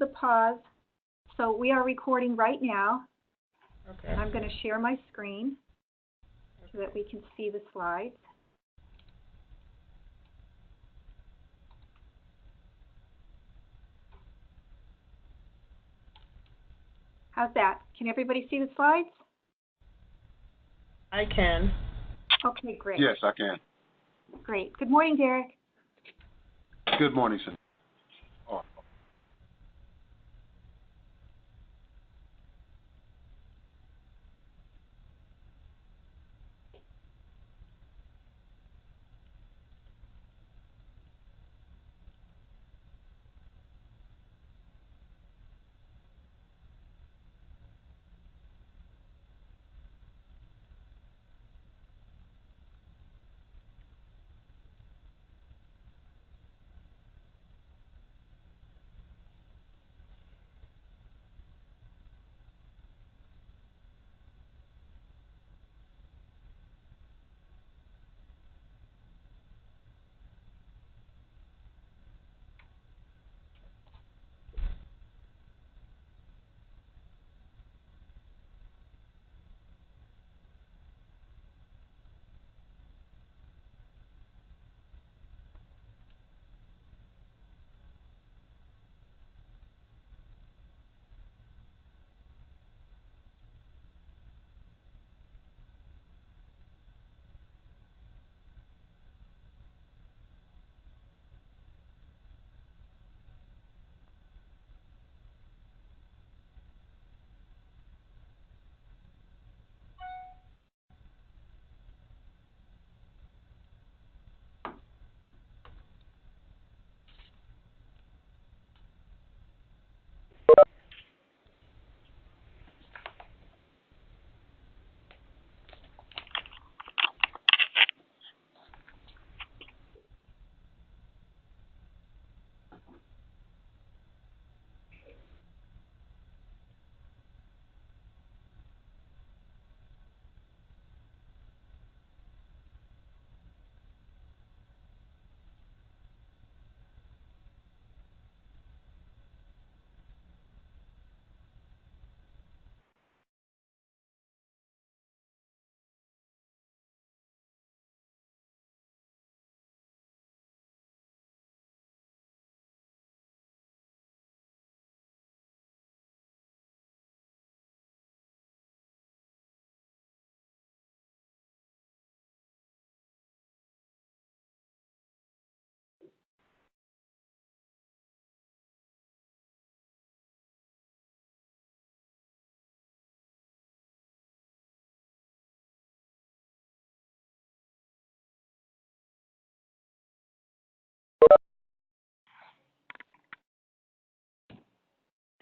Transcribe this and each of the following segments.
the pause. So we are recording right now. Okay. And I'm going to share my screen so that we can see the slides. How's that? Can everybody see the slides? I can. Okay, great. Yes, I can. Great. Good morning, Derek. Good morning, sir. Oh.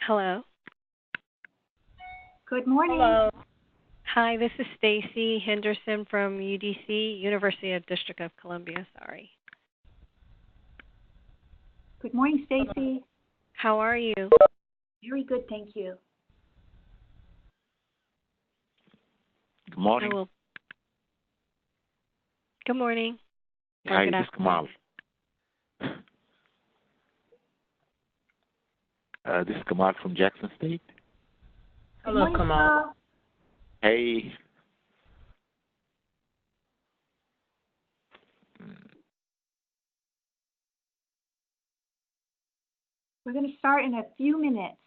Hello. Good morning. Hello. Hi, this is Stacy Henderson from UDC, University of District of Columbia. Sorry. Good morning, Stacy. How are you? Very good, thank you. Good morning. Good morning. Hi, Good this is afternoon. Kamal. This is Kamal from Jackson State. Hello, Good morning, Kamal. Hey. We're going to start in a few minutes.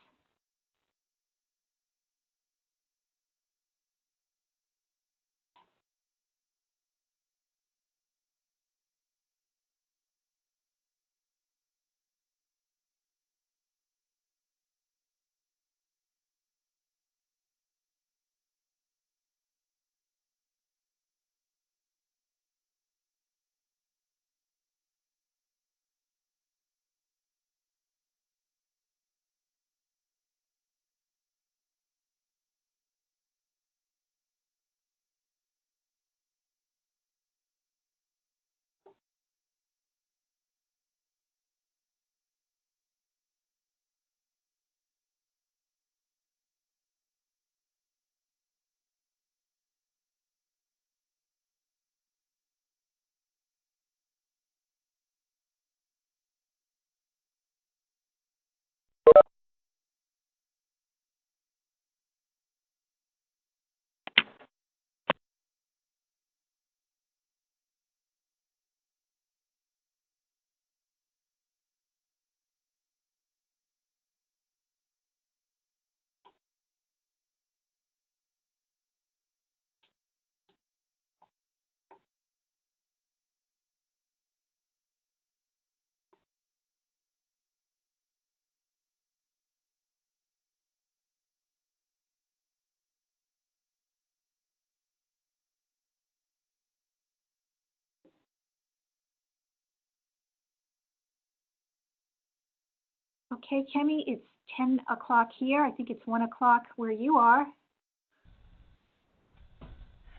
Okay, Kemi, it's 10 o'clock here. I think it's 1 o'clock where you are.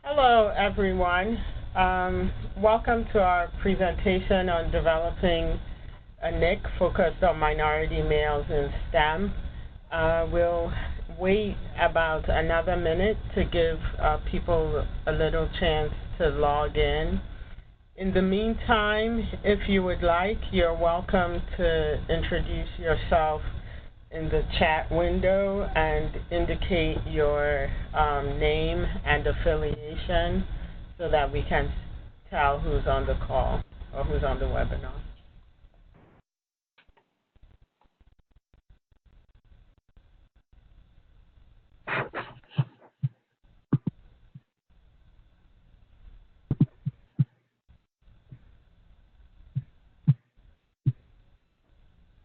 Hello, everyone. Welcome to our presentation on developing a NIC focused on minority males in STEM. We'll wait about another minute to give people a little chance to log in. In the meantime, if you would like, you're welcome to introduce yourself in the chat window and indicate your name and affiliation so that we can tell who's on the call or who's on the webinar.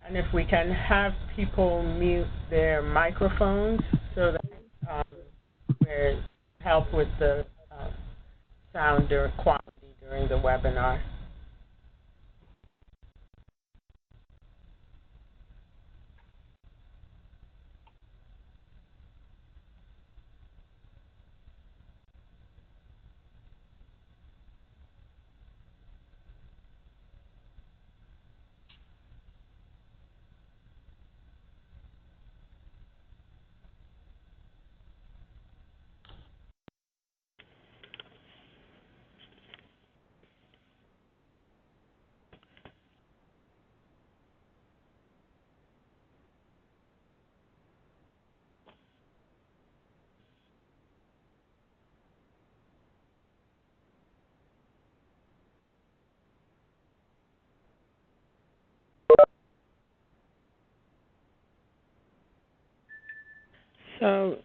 And if we can have people mute their microphones so that we help with the sound quality during the webinar. So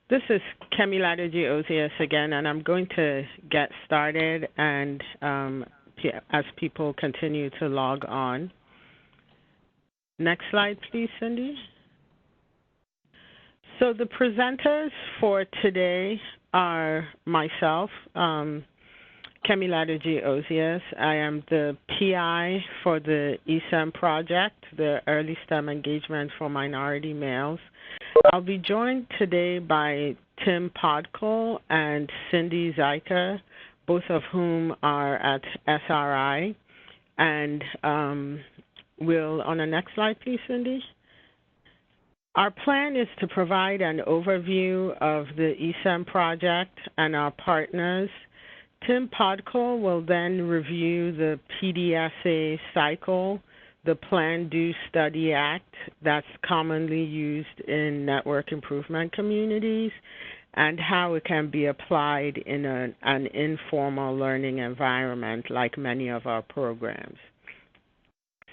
this is Kemi Latiji-Ozias again, and I'm going to get started and as people continue to log on. Next slide, please, Cindy. So the presenters for today are myself, Kemi Latiji-Ozias. I am the PI for the ESEM project, the Early STEM Engagement for Minority Males. I'll be joined today by Tim Podkul and Cindy Zeiker, both of whom are at SRI. And we'll, on the next slide, please, Cindy. Our plan is to provide an overview of the ESEM project and our partners. Tim Podkul will then review the PDSA cycle, the Plan, Do, Study Act that's commonly used in network improvement communities, and how it can be applied in an informal learning environment like many of our programs.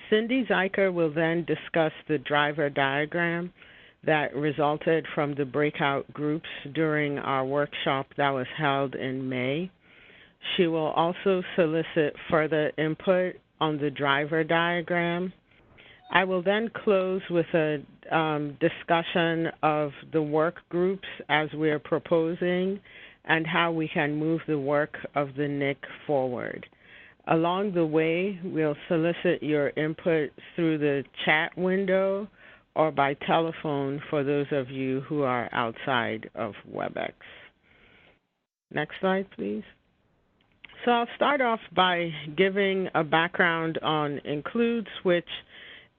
Cindy Zeiker will then discuss the driver diagram that resulted from the breakout groups during our workshop that was held in May. She will also solicit further input on the driver diagram. I will then close with a discussion of the work groups as we're proposing and how we can move the work of the NIC forward. Along the way, we'll solicit your input through the chat window or by telephone for those of you who are outside of WebEx. Next slide, please. So I'll start off by giving a background on INCLUDES, which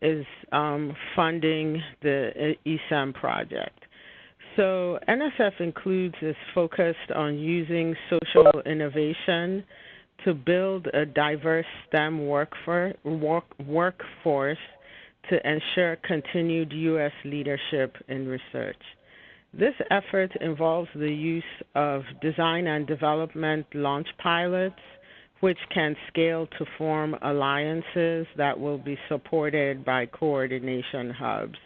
is funding the ESEM project. So NSF INCLUDES is focused on using social innovation to build a diverse STEM workforce to ensure continued U.S. leadership in research. This effort involves the use of design and development launch pilots, which can scale to form alliances that will be supported by coordination hubs.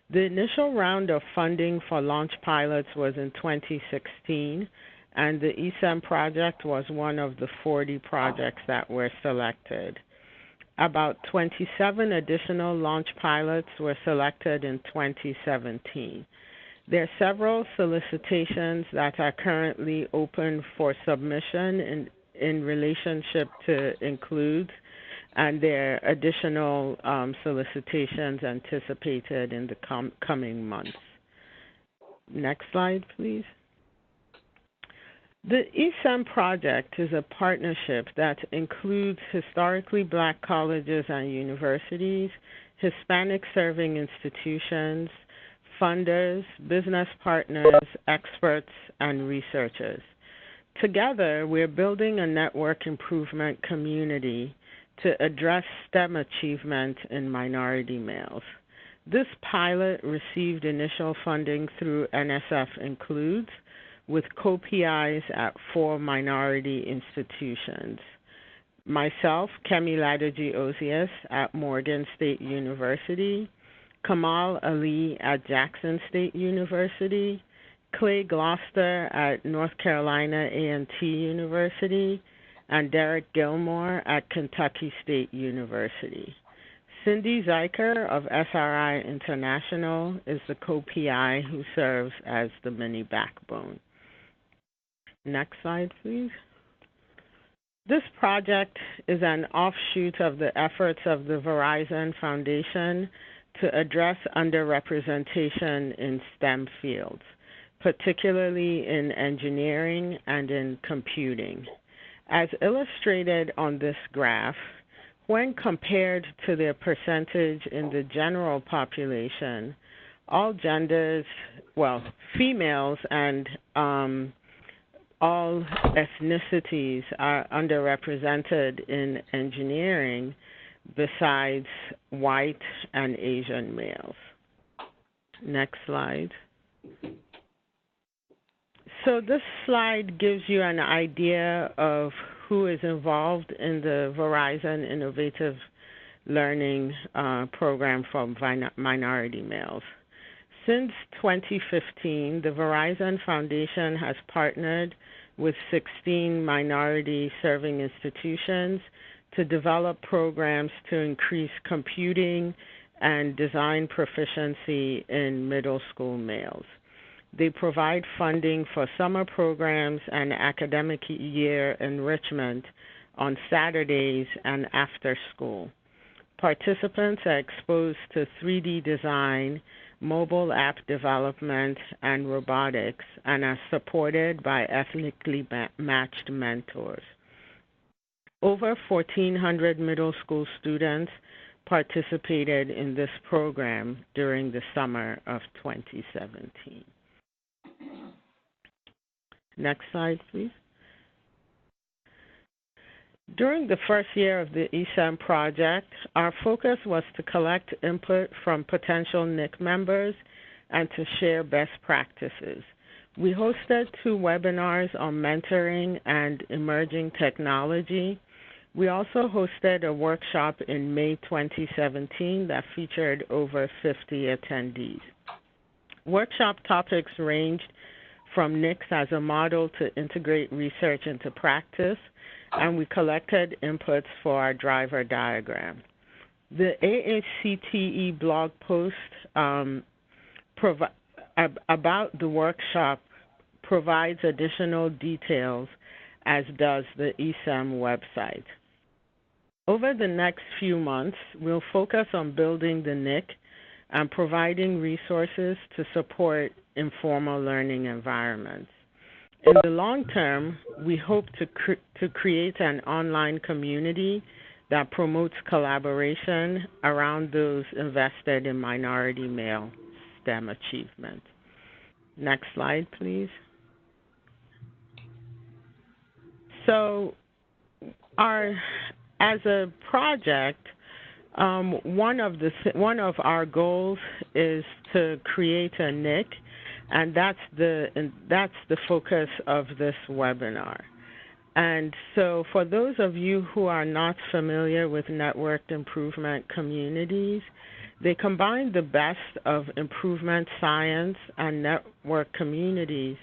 The initial round of funding for launch pilots was in 2016, and the ESEM project was one of the 40 projects that were selected. About 27 additional launch pilots were selected in 2017. There are several solicitations that are currently open for submission in relationship to INCLUDES, and there are additional solicitations anticipated in the coming months. Next slide, please. The ESEM project is a partnership that includes historically Black colleges and universities, Hispanic serving institutions, funders, business partners, experts, and researchers. Together, we're building a network improvement community to address STEM achievement in minority males. This pilot received initial funding through NSF Includes, with co-PIs at 4 minority institutions. Myself, Kemi Ladoji-Ozias at Morgan State University, Kamal Ali at Jackson State University, Clay Gloucester at North Carolina A&T University, and Derek Gilmore at Kentucky State University. Cindy Zeiker of SRI International is the co-PI who serves as the mini backbone. Next slide, please. This project is an offshoot of the efforts of the Verizon Foundation to address underrepresentation in STEM fields, particularly in engineering and in computing. As illustrated on this graph, when compared to their percentage in the general population, all genders, well, females and all ethnicities are underrepresented in engineering besides white and Asian males. Next slide. So this slide gives you an idea of who is involved in the Verizon Innovative Learning Program for minority males. Since 2015, the Verizon Foundation has partnered with 16 minority serving institutions to develop programs to increase computing and design proficiency in middle school males. They provide funding for summer programs and academic year enrichment on Saturdays and after school. Participants are exposed to 3D design, mobile app development, and robotics, and are supported by ethnically matched mentors. Over 1,400 middle school students participated in this program during the summer of 2017. Next slide, please. During the first year of the ESEM project, our focus was to collect input from potential NIC members and to share best practices. We hosted 2 webinars on mentoring and emerging technology. We also hosted a workshop in May 2017 that featured over 50 attendees. Workshop topics ranged from NICs as a model to integrate research into practice, and we collected inputs for our driver diagram. The AACTE blog post about the workshop provides additional details, as does the ESEM website. Over the next few months, we'll focus on building the NIC and providing resources to support informal learning environments. In the long term, we hope to create an online community that promotes collaboration around those invested in minority male STEM achievement. Next slide, please. So, as a project, one of our goals is to create a NIC, and that's the focus of this webinar. And so for those of you who are not familiar with networked improvement communities, they combine the best of improvement science and network communities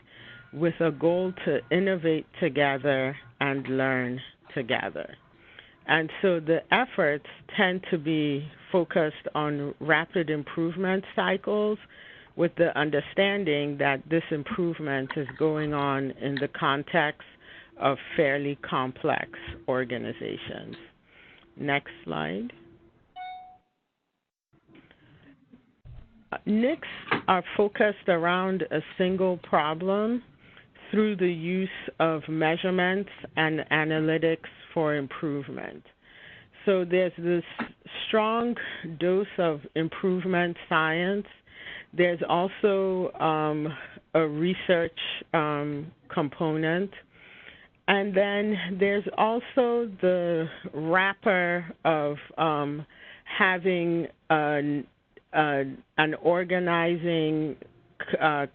with a goal to innovate together and learn together. And so the efforts tend to be focused on rapid improvement cycles, with the understanding that this improvement is going on in the context of fairly complex organizations. Next slide. NICs are focused around a single problem through the use of measurements and analytics for improvement. So there's this strong dose of improvement science. There's also a research component. And then there's also the wrapper of having an organizing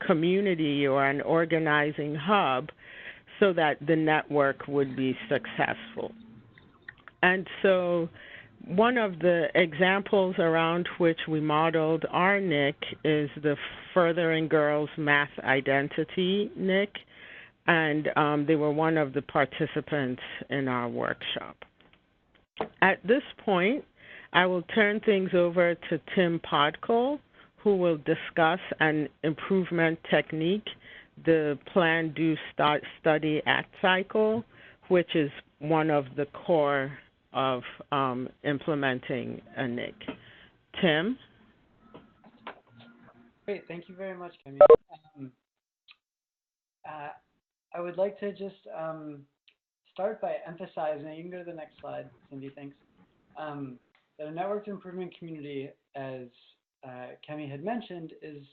community or an organizing hub so that the network would be successful. And so one of the examples around which we modeled our NIC is the Furthering Girls Math Identity NIC, and they were one of the participants in our workshop. At this point, I will turn things over to Tim Podkol, who will discuss an improvement technique, the Plan, Do, Start, Study, Act cycle, which is one of the core of implementing a NIC. Tim? Great, thank you very much, Kimmy. I would like to just start by emphasizing, you can go to the next slide, Cindy, thanks, that a networked improvement community, as Kemi had mentioned, is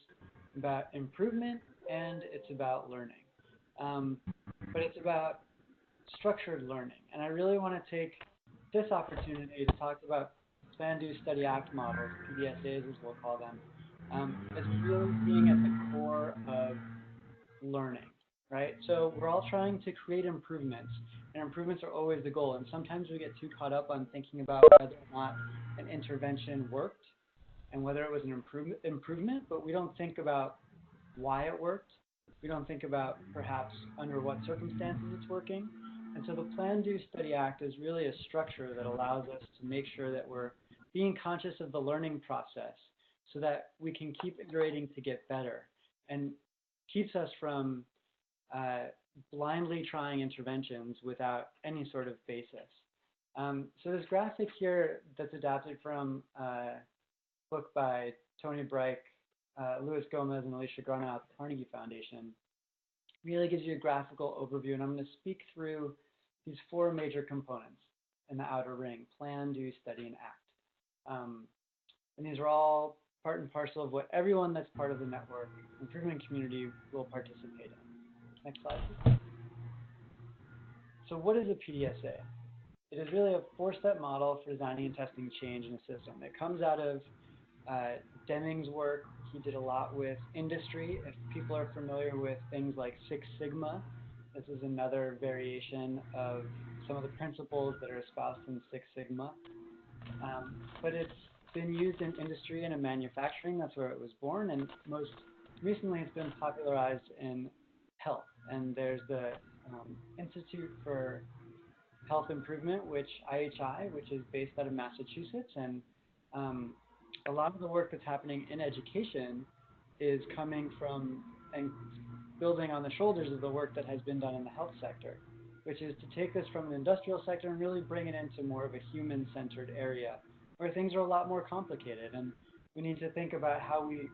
about improvement and it's about learning. But it's about structured learning. And I really want to take this opportunity to talk about Plan, Do, Study, Act models, PDSAs as we'll call them, as really being at the core of learning, right? So we're all trying to create improvements, and improvements are always the goal. And sometimes we get too caught up on thinking about whether or not an intervention worked and whether it was an improvement, but we don't think about why it worked. We don't think about perhaps under what circumstances it's working. And so the Plan, Do, Study, Act is really a structure that allows us to make sure that we're being conscious of the learning process so that we can keep iterating to get better and keeps us from blindly trying interventions without any sort of basis. So this graphic here that's adapted from a book by Tony Breik, Luis Gomez, and Alicia Grana at the Carnegie Foundation really gives you a graphical overview, and I'm going to speak through these four major components in the outer ring: Plan, Do, Study, and Act. And these are all part and parcel of what everyone that's part of the network improvement community will participate in. Next slide, please. So what is a PDSA? It is really a four-step model for designing and testing change in a system. It comes out of Deming's work. He did a lot with industry. If people are familiar with things like Six Sigma, this is another variation of some of the principles that are espoused in Six Sigma. But it's been used in industry and in manufacturing. That's where it was born. And most recently, it's been popularized in health. And there's the Institute for Health Improvement, which IHI, which is based out of Massachusetts. And a lot of the work that's happening in education is coming from and building on the shoulders of the work that has been done in the health sector, which is to take this from the industrial sector and really bring it into more of a human-centered area where things are a lot more complicated. And we need to think about how we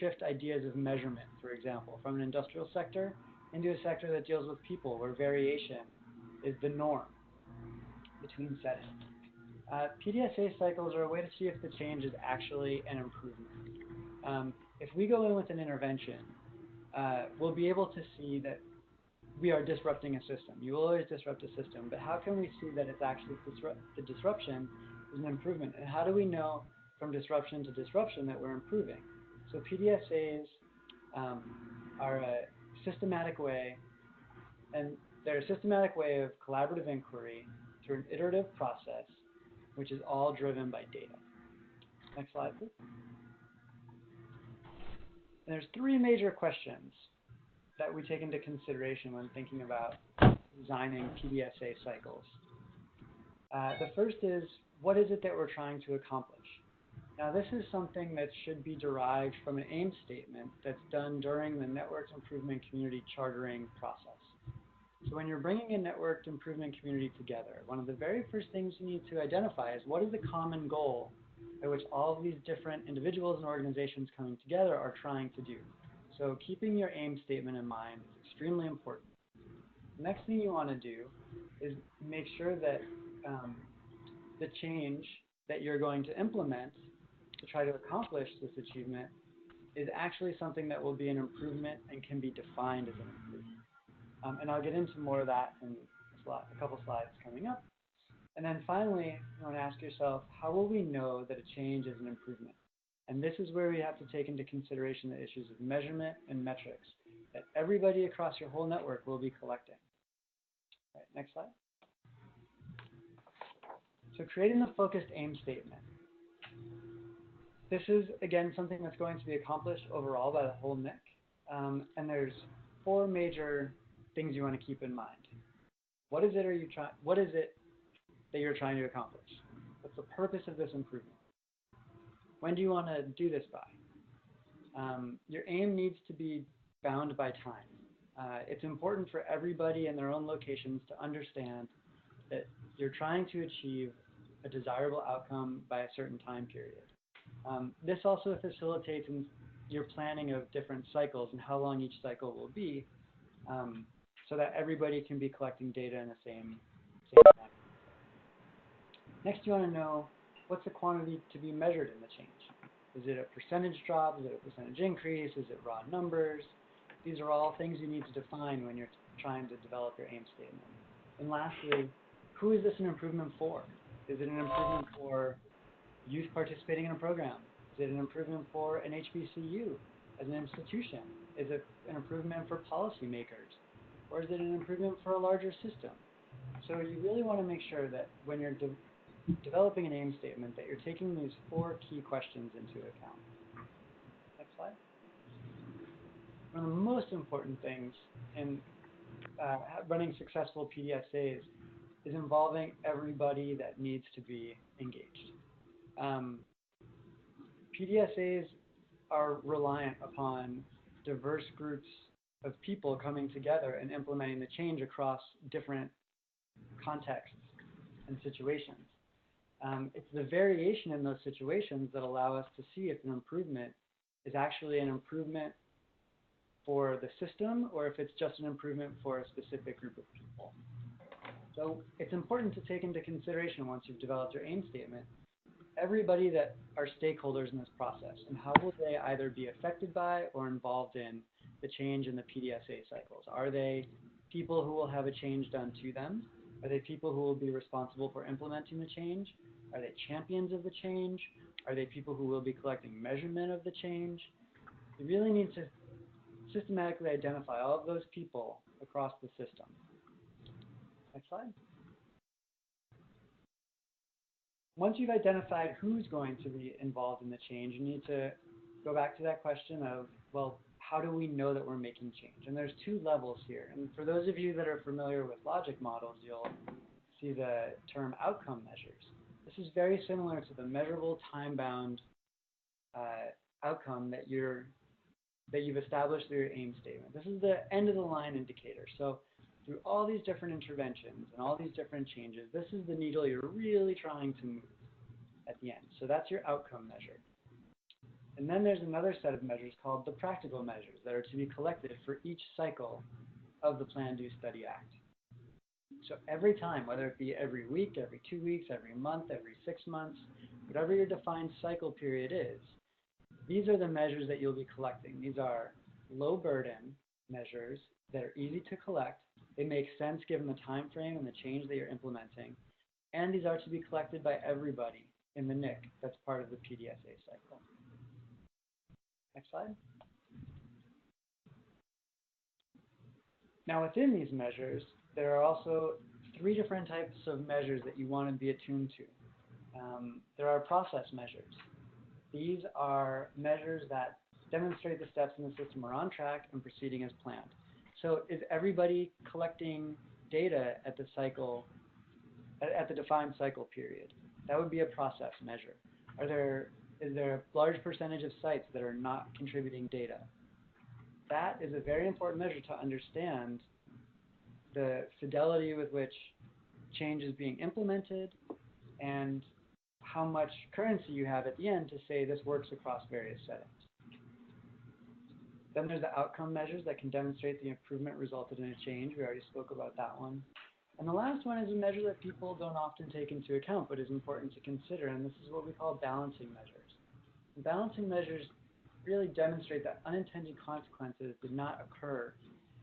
shift ideas of measurement, for example, from an industrial sector into a sector that deals with people, where variation is the norm between settings. PDSA cycles are a way to see if the change is actually an improvement. If we go in with an intervention, we'll be able to see that we are disrupting a system. You will always disrupt a system, but how can we see that it's actually the disruption is an improvement? And how do we know from disruption to disruption that we're improving? So PDSAs are a systematic way, and they're a systematic way of collaborative inquiry through an iterative process, which is all driven by data. Next slide, please. And there's three major questions that we take into consideration when thinking about designing PDSA cycles. The first is, what is it that we're trying to accomplish? Now, this is something that should be derived from an aim statement that's done during the Networks Improvement Community Chartering process. So when you're bringing a networked improvement community together, one of the very first things you need to identify is what is the common goal at which all of these different individuals and organizations coming together are trying to do. So keeping your aim statement in mind is extremely important. The next thing you want to do is make sure that the change that you're going to implement to try to accomplish this achievement is actually something that will be an improvement and can be defined as an improvement. And I'll get into more of that in a couple slides coming up. And then finally, you want to ask yourself, how will we know that a change is an improvement? And this is where we have to take into consideration the issues of measurement and metrics that everybody across your whole network will be collecting. All right, next slide. So creating the focused aim statement. This is, again, something that's going to be accomplished overall by the whole NIC. And there's 4 major things you want to keep in mind. What is it that you're trying to accomplish? What's the purpose of this improvement? When do you want to do this by? Your aim needs to be bound by time. It's important for everybody in their own locations to understand that you're trying to achieve a desirable outcome by a certain time period. This also facilitates your planning of different cycles and how long each cycle will be, so that everybody can be collecting data in the same time. Next, you want to know what's the quantity to be measured in the change. Is it a percentage drop? Is it a percentage increase? Is it raw numbers? These are all things you need to define when you're trying to develop your aim statement. And lastly, who is this an improvement for? Is it an improvement for youth participating in a program? Is it an improvement for an HBCU as an institution? Is it an improvement for policymakers? Or is it an improvement for a larger system? So you really want to make sure that when you're developing an aim statement that you're taking these 4 key questions into account. Next slide. One of the most important things in running successful PDSAs is involving everybody that needs to be engaged. PDSAs are reliant upon diverse groups of people coming together and implementing the change across different contexts and situations. It's the variation in those situations that allow us to see if an improvement is actually an improvement for the system or if it's just an improvement for a specific group of people. So it's important to take into consideration once you've developed your aim statement, everybody that are stakeholders in this process and how will they either be affected by or involved in the change in the PDSA cycles. Are they people who will have a change done to them? Are they people who will be responsible for implementing the change? Are they champions of the change? Are they people who will be collecting measurement of the change? You really need to systematically identify all of those people across the system. Next slide. Once you've identified who's going to be involved in the change, you need to go back to that question of, well, how do we know that we're making change? And there's 2 levels here. And for those of you that are familiar with logic models, you'll see the term outcome measures. This is very similar to the measurable time-bound outcome that you've established through your aim statement. This is the end of the line indicator. So through all these different interventions and all these different changes, this is the needle you're really trying to move at the end. So that's your outcome measure. And then there's another set of measures called the practical measures that are to be collected for each cycle of the Plan, Do, Study, Act. So every time, whether it be every week, every 2 weeks, every month, every 6 months, whatever your defined cycle period is, these are the measures that you'll be collecting. These are low burden measures that are easy to collect. They make sense given the time frame and the change that you're implementing. And these are to be collected by everybody in the NIC that's part of the PDSA cycle. Next slide. Now within these measures, there are also 3 different types of measures that you want to be attuned to. There are process measures. These are measures that demonstrate the steps in the system are on track and proceeding as planned. So is everybody collecting data at the cycle, at the defined cycle period? That would be a process measure. Is there a large percentage of sites that are not contributing data? That is a very important measure to understand the fidelity with which change is being implemented, and how much currency you have at the end to say this works across various settings. Then there's the outcome measures that can demonstrate the improvement resulted in a change. We already spoke about that one. And the last one is a measure that people don't often take into account, but is important to consider, and this is what we call balancing measures. And balancing measures really demonstrate that unintended consequences did not occur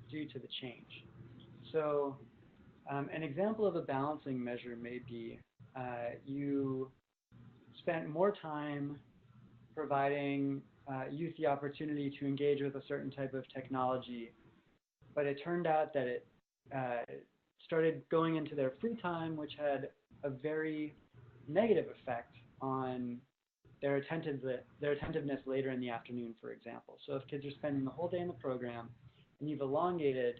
due to the change. So an example of a balancing measure may be you spent more time providing youth the opportunity to engage with a certain type of technology, but it turned out that it started going into their free time, which had a very negative effect on their attentiveness later in the afternoon, for example. So if kids are spending the whole day in the program and you've elongated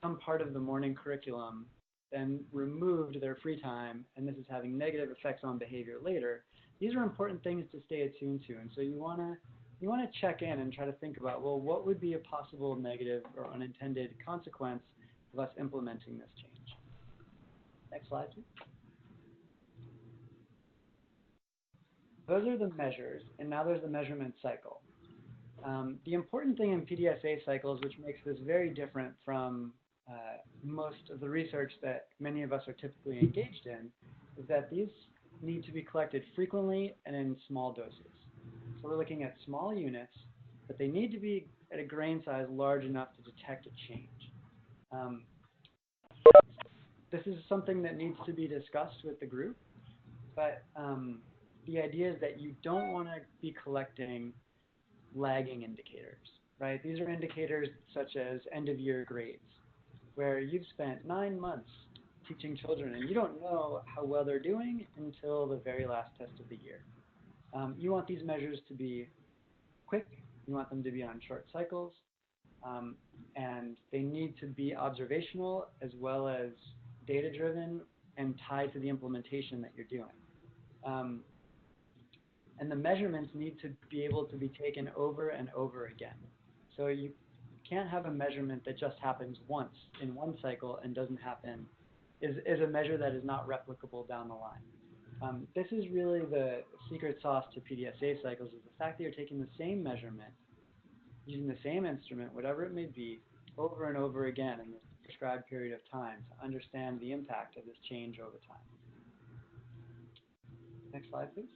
some part of the morning curriculum, then removed their free time, and this is having negative effects on behavior later, these are important things to stay attuned to. And so you want to check in and try to think about, well, what would be a possible negative or unintended consequence of us implementing this change? Next slide, please. Those are the measures, and now there's the measurement cycle. The important thing in PDSA cycles, which makes this very different from most of the research that many of us are typically engaged in, is that these need to be collected frequently and in small doses. So we're looking at small units, but they need to be at a grain size large enough to detect a change. This is something that needs to be discussed with the group, but the idea is that you don't want to be collecting lagging indicators, right? These are indicators such as end-of-year grades, where you've spent 9 months teaching children and you don't know how well they're doing until the very last test of the year. You want these measures to be quick, you want them to be on short cycles, and they need to be observational as well as data-driven and tied to the implementation that you're doing. And the measurements need to be able to be taken over and over again. So you can't have a measurement that just happens once in one cycle and doesn't happen, is a measure that is not replicable down the line. This is really the secret sauce to PDSA cycles, is the fact that you're taking the same measurement, using the same instrument, whatever it may be, over and over again in this prescribed period of time to understand the impact of this change over time. Next slide, please.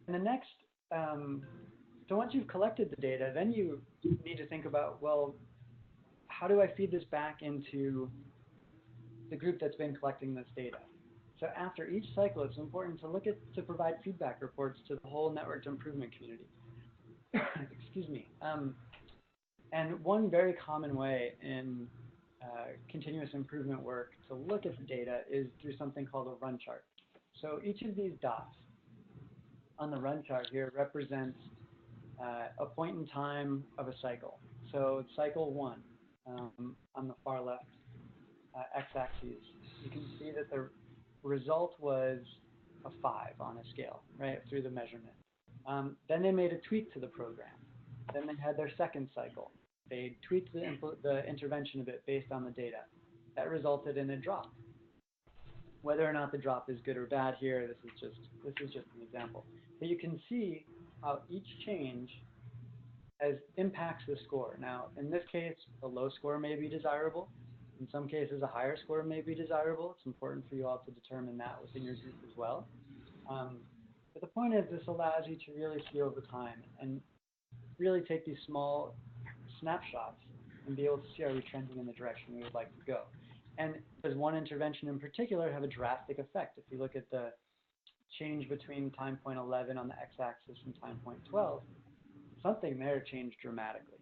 And the next, so once you've collected the data, then you need to think about, well, how do I feed this back into the group that's been collecting this data? So after each cycle, it's important to provide feedback reports to the whole networked improvement community. Excuse me. And one very common way in continuous improvement work to look at the data is through something called a run chart. So each of these dots on the run chart here represents a point in time of a cycle. So cycle 1 on the far left x-axis, you can see that the result was a 5 on a scale, right, through the measurement. Then they made a tweak to the program. Then they had their second cycle. They tweaked the intervention a bit based on the data. That resulted in a drop. Whether or not the drop is good or bad here, this is just an example. But you can see how each change impacts the score. Now, in this case, a low score may be desirable. In some cases, a higher score may be desirable. It's important for you all to determine that within your group as well. But the point is, this allows you to really see over time and really take these small snapshots and be able to see, are we trending in the direction we would like to go? And does one intervention in particular have a drastic effect? If you look at the change between time point 11 on the x-axis and time point 12, something there changed dramatically.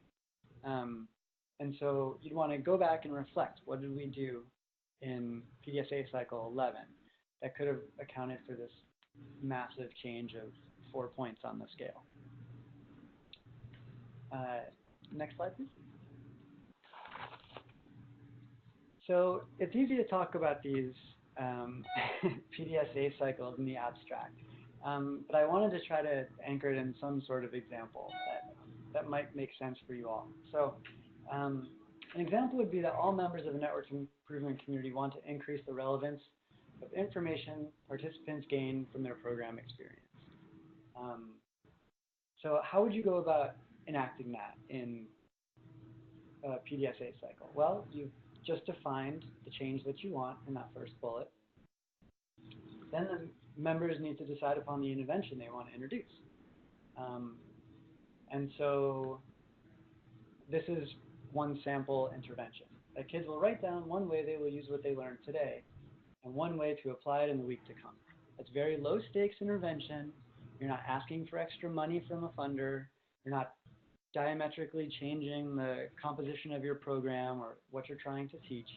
And so you'd want to go back and reflect, what did we do in PDSA cycle 11 that could have accounted for this massive change of 4 points on the scale? Next slide, please. So it's easy to talk about these PDSA cycles in the abstract, but I wanted to try to anchor it in some sort of example that might make sense for you all. So An example would be that all members of the network improvement community want to increase the relevance of information participants gain from their program experience. So how would you go about enacting that in a PDSA cycle? Well, you've just defined the change that you want in that first bullet. Then the members need to decide upon the intervention they want to introduce. And so this is one sample intervention. The kids will write down one way they will use what they learned today and one way to apply it in the week to come. It's very low stakes intervention. You're not asking for extra money from a funder. You're not diametrically changing the composition of your program or what you're trying to teach.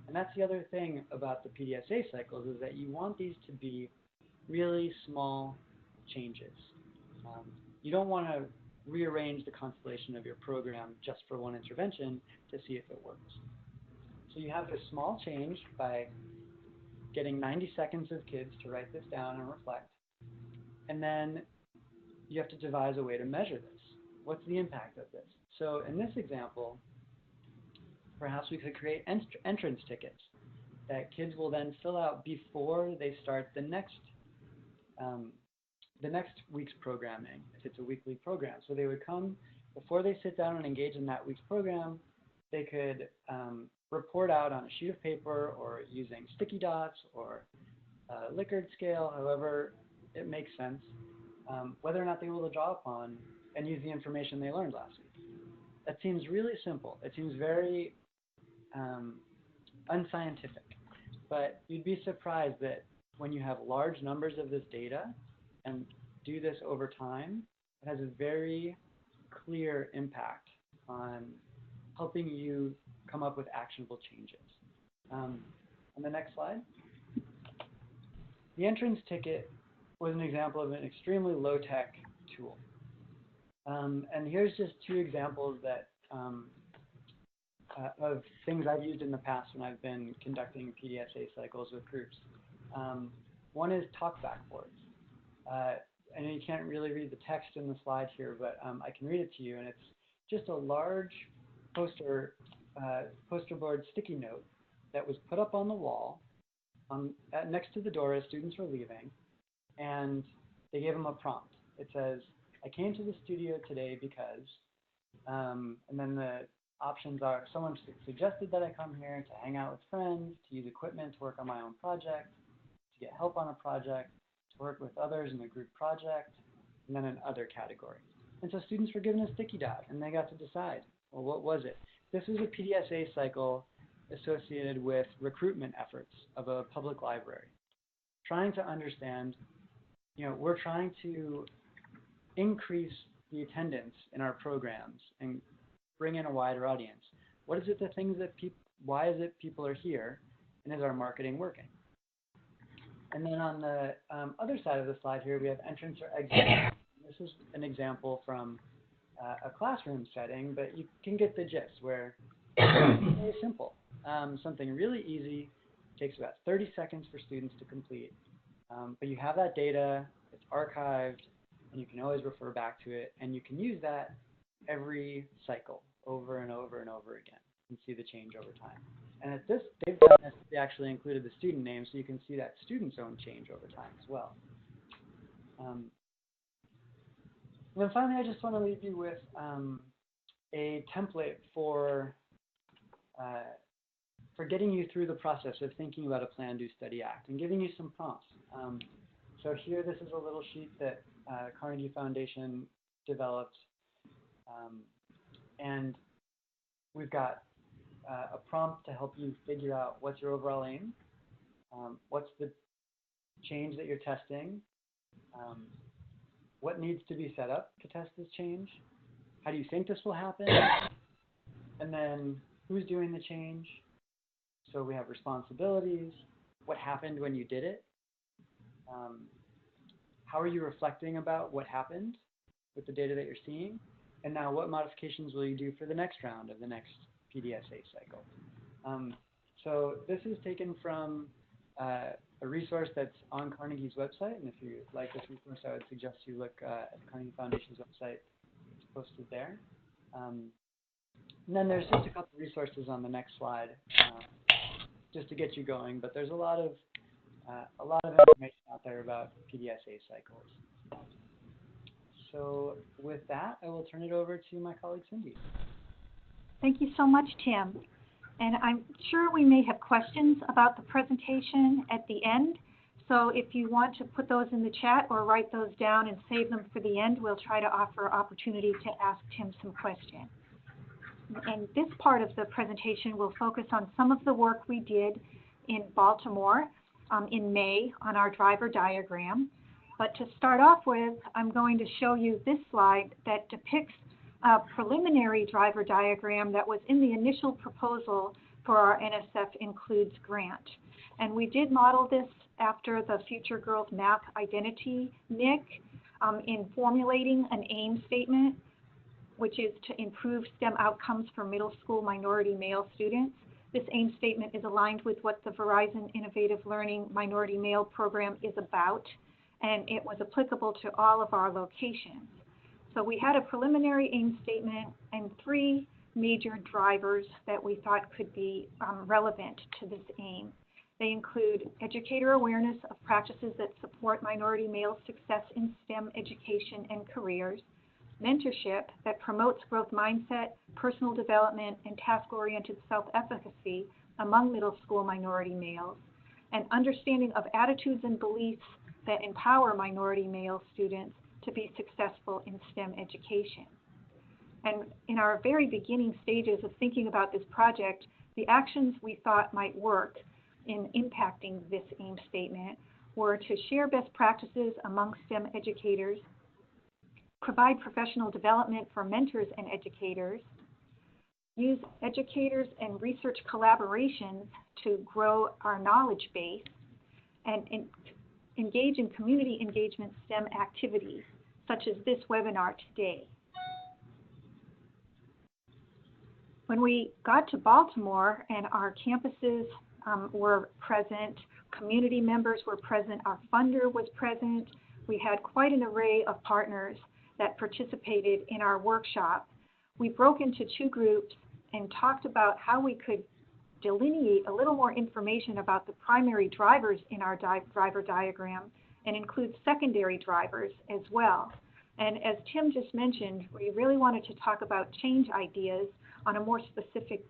And that's the other thing about the PDSA cycles, is that you want these to be really small changes. You don't want to rearrange the constellation of your program just for one intervention to see if it works. So you have this small change by getting 90 seconds of kids to write this down and reflect. And then you have to devise a way to measure this. What's the impact of this? So in this example, perhaps we could create entrance tickets that kids will then fill out before they start the next week's programming, if it's a weekly program. So they would come, before they sit down and engage in that week's program, they could report out on a sheet of paper or using sticky dots or a Likert scale, however it makes sense, whether or not they will draw upon and use the information they learned last week. That seems really simple. It seems very unscientific, but you'd be surprised that when you have large numbers of this data and do this over time, it has a very clear impact on helping you come up with actionable changes. On the next slide. The entrance ticket was an example of an extremely low-tech tool. And here's just two examples that of things I've used in the past when I've been conducting PDSA cycles with groups. One is talkback boards. I know you can't really read the text in the slide here, but I can read it to you, and it's just a large poster board sticky note that was put up on the wall next to the door as students were leaving, and they gave them a prompt. It says, I came to the studio today because, and then the options are, someone suggested that I come here to hang out with friends, to use equipment to work on my own project, to get help on a project, to work with others in a group project, and then an other category. And so students were given a sticky dot, and they got to decide, well, what was it? This was a PDSA cycle associated with recruitment efforts of a public library, trying to understand, we're trying to increase the attendance in our programs and bring in a wider audience. What is it, the things that why is it people are here, and is our marketing working? And then on the other side of the slide here, we have entrance or exit. This is an example from a classroom setting, but you can get the gist, where it's very simple. Something really easy, takes about 30 seconds for students to complete, but you have that data, it's archived, and you can always refer back to it, and you can use that every cycle over and over and over again and see the change over time. And at this, they've done this, they actually included the student name, so you can see that student's own change over time as well. And then finally, I just want to leave you with a template for getting you through the process of thinking about a plan, do, study, act, and giving you some prompts. So here, this is a little sheet that Carnegie Foundation developed, and we've got a prompt to help you figure out what's your overall aim, what's the change that you're testing, what needs to be set up to test this change, how do you think this will happen, and then who's doing the change. So we have responsibilities, what happened when you did it, how are you reflecting about what happened with the data that you're seeing, and now what modifications will you do for the next round of the next PDSA cycle. So this is taken from a resource that's on Carnegie's website, and if you like this resource, I would suggest you look at the Carnegie Foundation's website. It's posted there. And then there's just a couple resources on the next slide, just to get you going. But there's a lot of information out there about PDSA cycles. So with that, I will turn it over to my colleague Cindy. Thank you so much, Tim. And I'm sure we may have questions about the presentation at the end. So if you want to put those in the chat or write those down and save them for the end, we'll try to offer opportunity to ask Tim some questions. And this part of the presentation will focus on some of the work we did in Baltimore in May on our driver diagram. But to start off with, I'm going to show you this slide that depicts a preliminary driver diagram that was in the initial proposal for our NSF Includes grant. And we did model this after the Future Girls Math Identity NIC in formulating an aim statement, which is to improve STEM outcomes for middle school minority male students. This aim statement is aligned with what the Verizon Innovative Learning Minority Male Program is about, and it was applicable to all of our locations. So we had a preliminary aim statement and 3 major drivers that we thought could be relevant to this aim. They include educator awareness of practices that support minority male success in STEM education and careers, mentorship that promotes growth mindset, personal development, and task-oriented self-efficacy among middle school minority males, and understanding of attitudes and beliefs that empower minority male students to be successful in STEM education. And in our very beginning stages of thinking about this project, the actions we thought might work in impacting this aim statement were to share best practices among STEM educators, provide professional development for mentors and educators, use educators and research collaborations to grow our knowledge base, and engage in community engagement STEM activities, such as this webinar today. When we got to Baltimore and our campuses were present, community members were present, our funder was present, we had quite an array of partners that participated in our workshop. We broke into 2 groups and talked about how we could delineate a little more information about the primary drivers in our driver diagram and include secondary drivers as well. And as Tim just mentioned, we really wanted to talk about change ideas on a more specific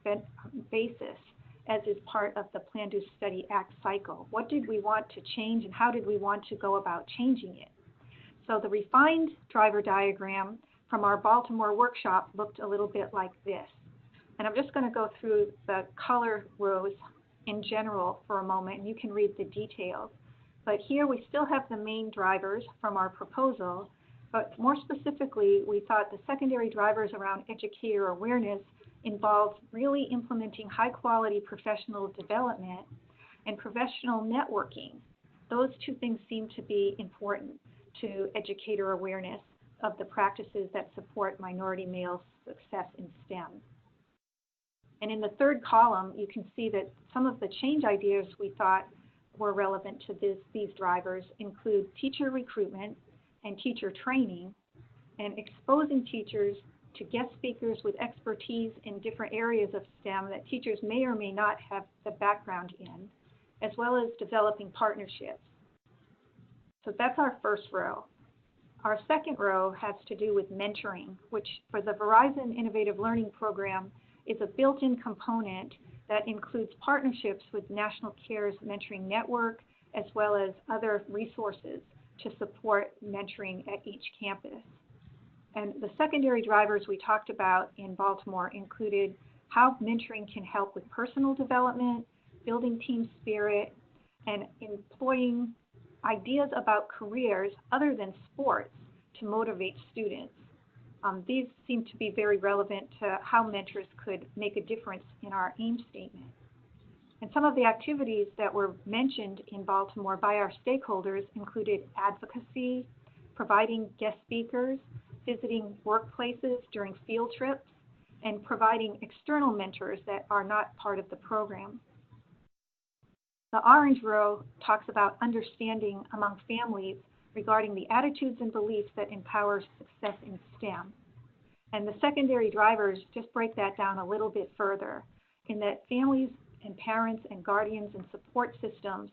basis, as is part of the Plan, Do, Study, Act cycle. What did we want to change and how did we want to go about changing it? So the refined driver diagram from our Baltimore workshop looked a little bit like this. And I'm just going to go through the color rows in general for a moment, and you can read the details. But here we still have the main drivers from our proposal, but more specifically, we thought the secondary drivers around educator awareness involved really implementing high-quality professional development and professional networking. Those 2 things seem to be important to educator awareness of the practices that support minority male success in STEM. And in the 3rd column, you can see that some of the change ideas we thought were relevant to these drivers include teacher recruitment and teacher training, and exposing teachers to guest speakers with expertise in different areas of STEM that teachers may or may not have the background in, as well as developing partnerships. So that's our first row. Our second row has to do with mentoring, which for the Verizon Innovative Learning Program is a built-in component that includes partnerships with National Care's Mentoring Network, as well as other resources to support mentoring at each campus. And the secondary drivers we talked about in Baltimore included how mentoring can help with personal development, building team spirit, and employing ideas about careers other than sports to motivate students. These seem to be very relevant to how mentors could make a difference in our aim statement. And some of the activities that were mentioned in Baltimore by our stakeholders included advocacy, providing guest speakers, visiting workplaces during field trips, and providing external mentors that are not part of the program. The orange row talks about understanding among families regarding the attitudes and beliefs that empower success in STEM. And the secondary drivers just break that down a little bit further, in that families and parents and guardians and support systems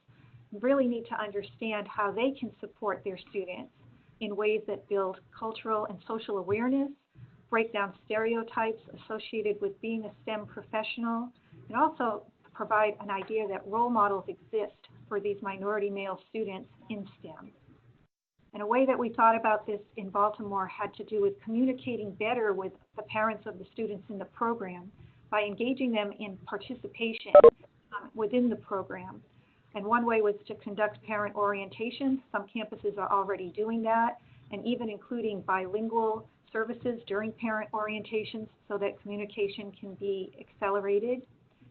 really need to understand how they can support their students in ways that build cultural and social awareness, break down stereotypes associated with being a STEM professional, and also provide an idea that role models exist for these minority male students in STEM. And a way that we thought about this in Baltimore had to do with communicating better with the parents of the students in the program by engaging them in participation within the program. And one way was to conduct parent orientation. Some campuses are already doing that, and even including bilingual services during parent orientations so that communication can be accelerated.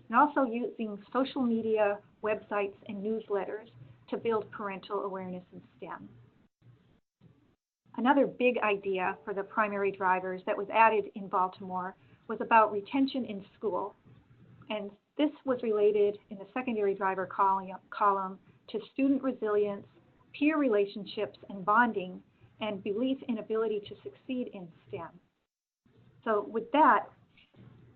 And also using social media, websites, and newsletters to build parental awareness in STEM. Another big idea for the primary drivers that was added in Baltimore was about retention in school. And this was related in the secondary driver column to student resilience, peer relationships and bonding, and belief in ability to succeed in STEM. So with that,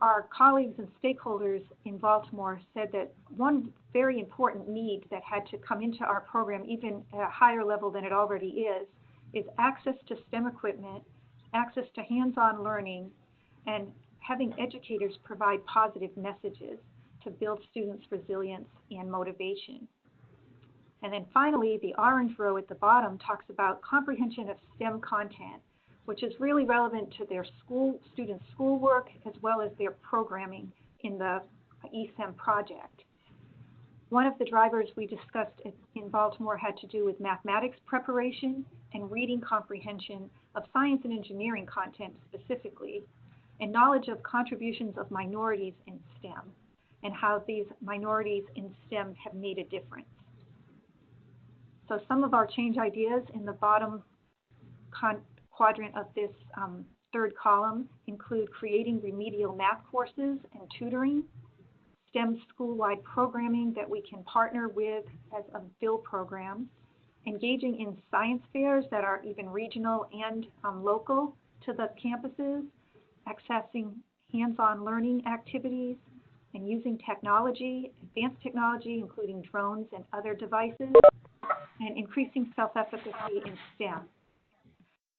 our colleagues and stakeholders in Baltimore said that one very important need that had to come into our program, even at a higher level than it already is access to STEM equipment, access to hands-on learning, and having educators provide positive messages to build students' resilience and motivation. And then finally, the orange row at the bottom talks about comprehension of STEM content, which is really relevant to their students' schoolwork as well as their programming in the ESEM project. One of the drivers we discussed in Baltimore had to do with mathematics preparation and reading comprehension of science and engineering content specifically, and knowledge of contributions of minorities in STEM, and how these minorities in STEM have made a difference. So some of our change ideas in the bottom quadrant of this third column include creating remedial math courses and tutoring, STEM school-wide programming that we can partner with as a bill program, engaging in science fairs that are even regional and local to the campuses, accessing hands-on learning activities, and using technology, advanced technology, including drones and other devices, and increasing self-efficacy in STEM.